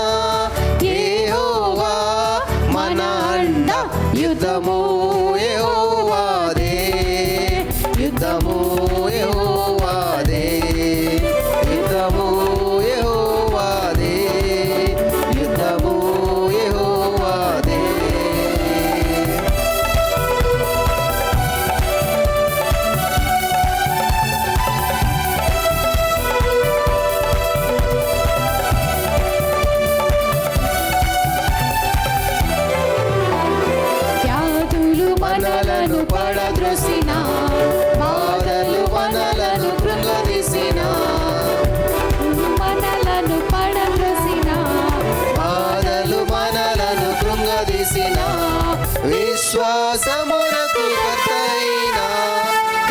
యెహోవా మన అండ. యుద్ధము యెహోవాదే, యుద్ధము యెహోవాదే, యుద్ధము యెహోవాదే, యుద్ధము యెహోవాదే. వ్యాధులు మనలను పడద్రోసిన, బాధలు మనలను కృంగదీసిన, మనలను పడద్రోసిన, బాధలు మనలను కృంగదీసిన. విశ్వాసమునకు కర్తయైన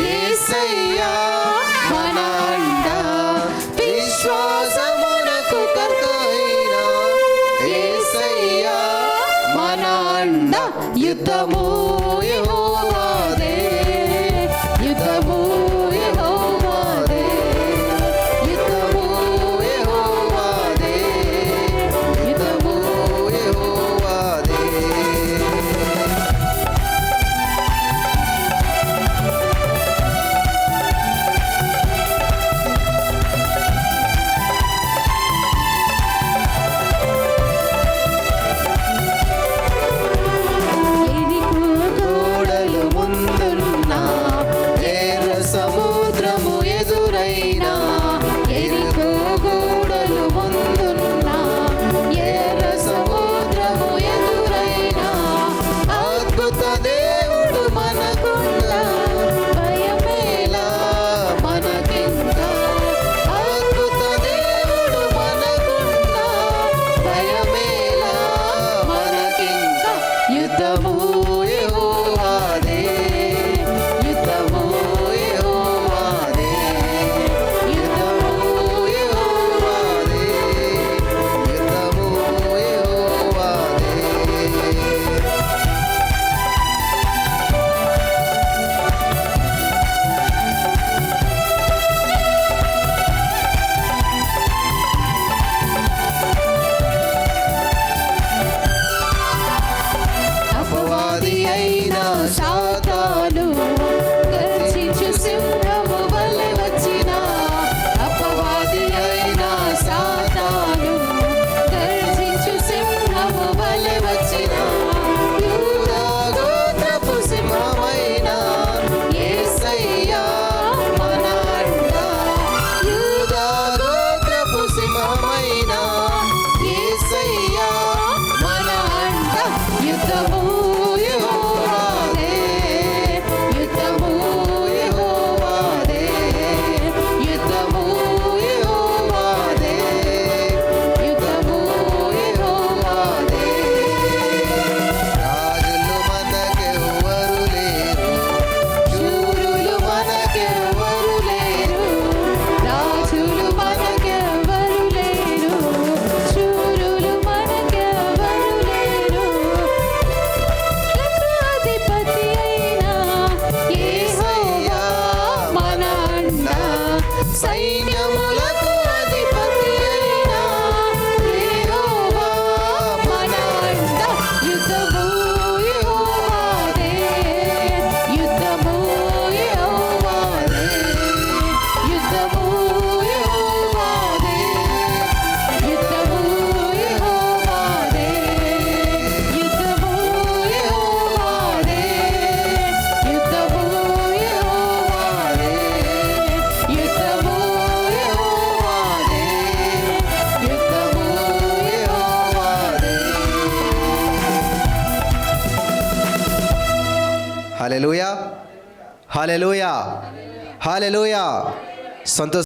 యేసయ్యా మన అండ. విశ్వాసమునకు కర్తయైన యేసయ్యా మన అండ. యుద్ధము యెహోవాదే, యుద్ధము యెహోవాదే, యుద్ధము యెహోవాదే, యుద్ధము యెహోవాదే. ఎరికో గోడలు ముందున్న, ఎర్ర హల్లెలూయా, హల్లెలూయా, హల్లెలూయా. సంతోష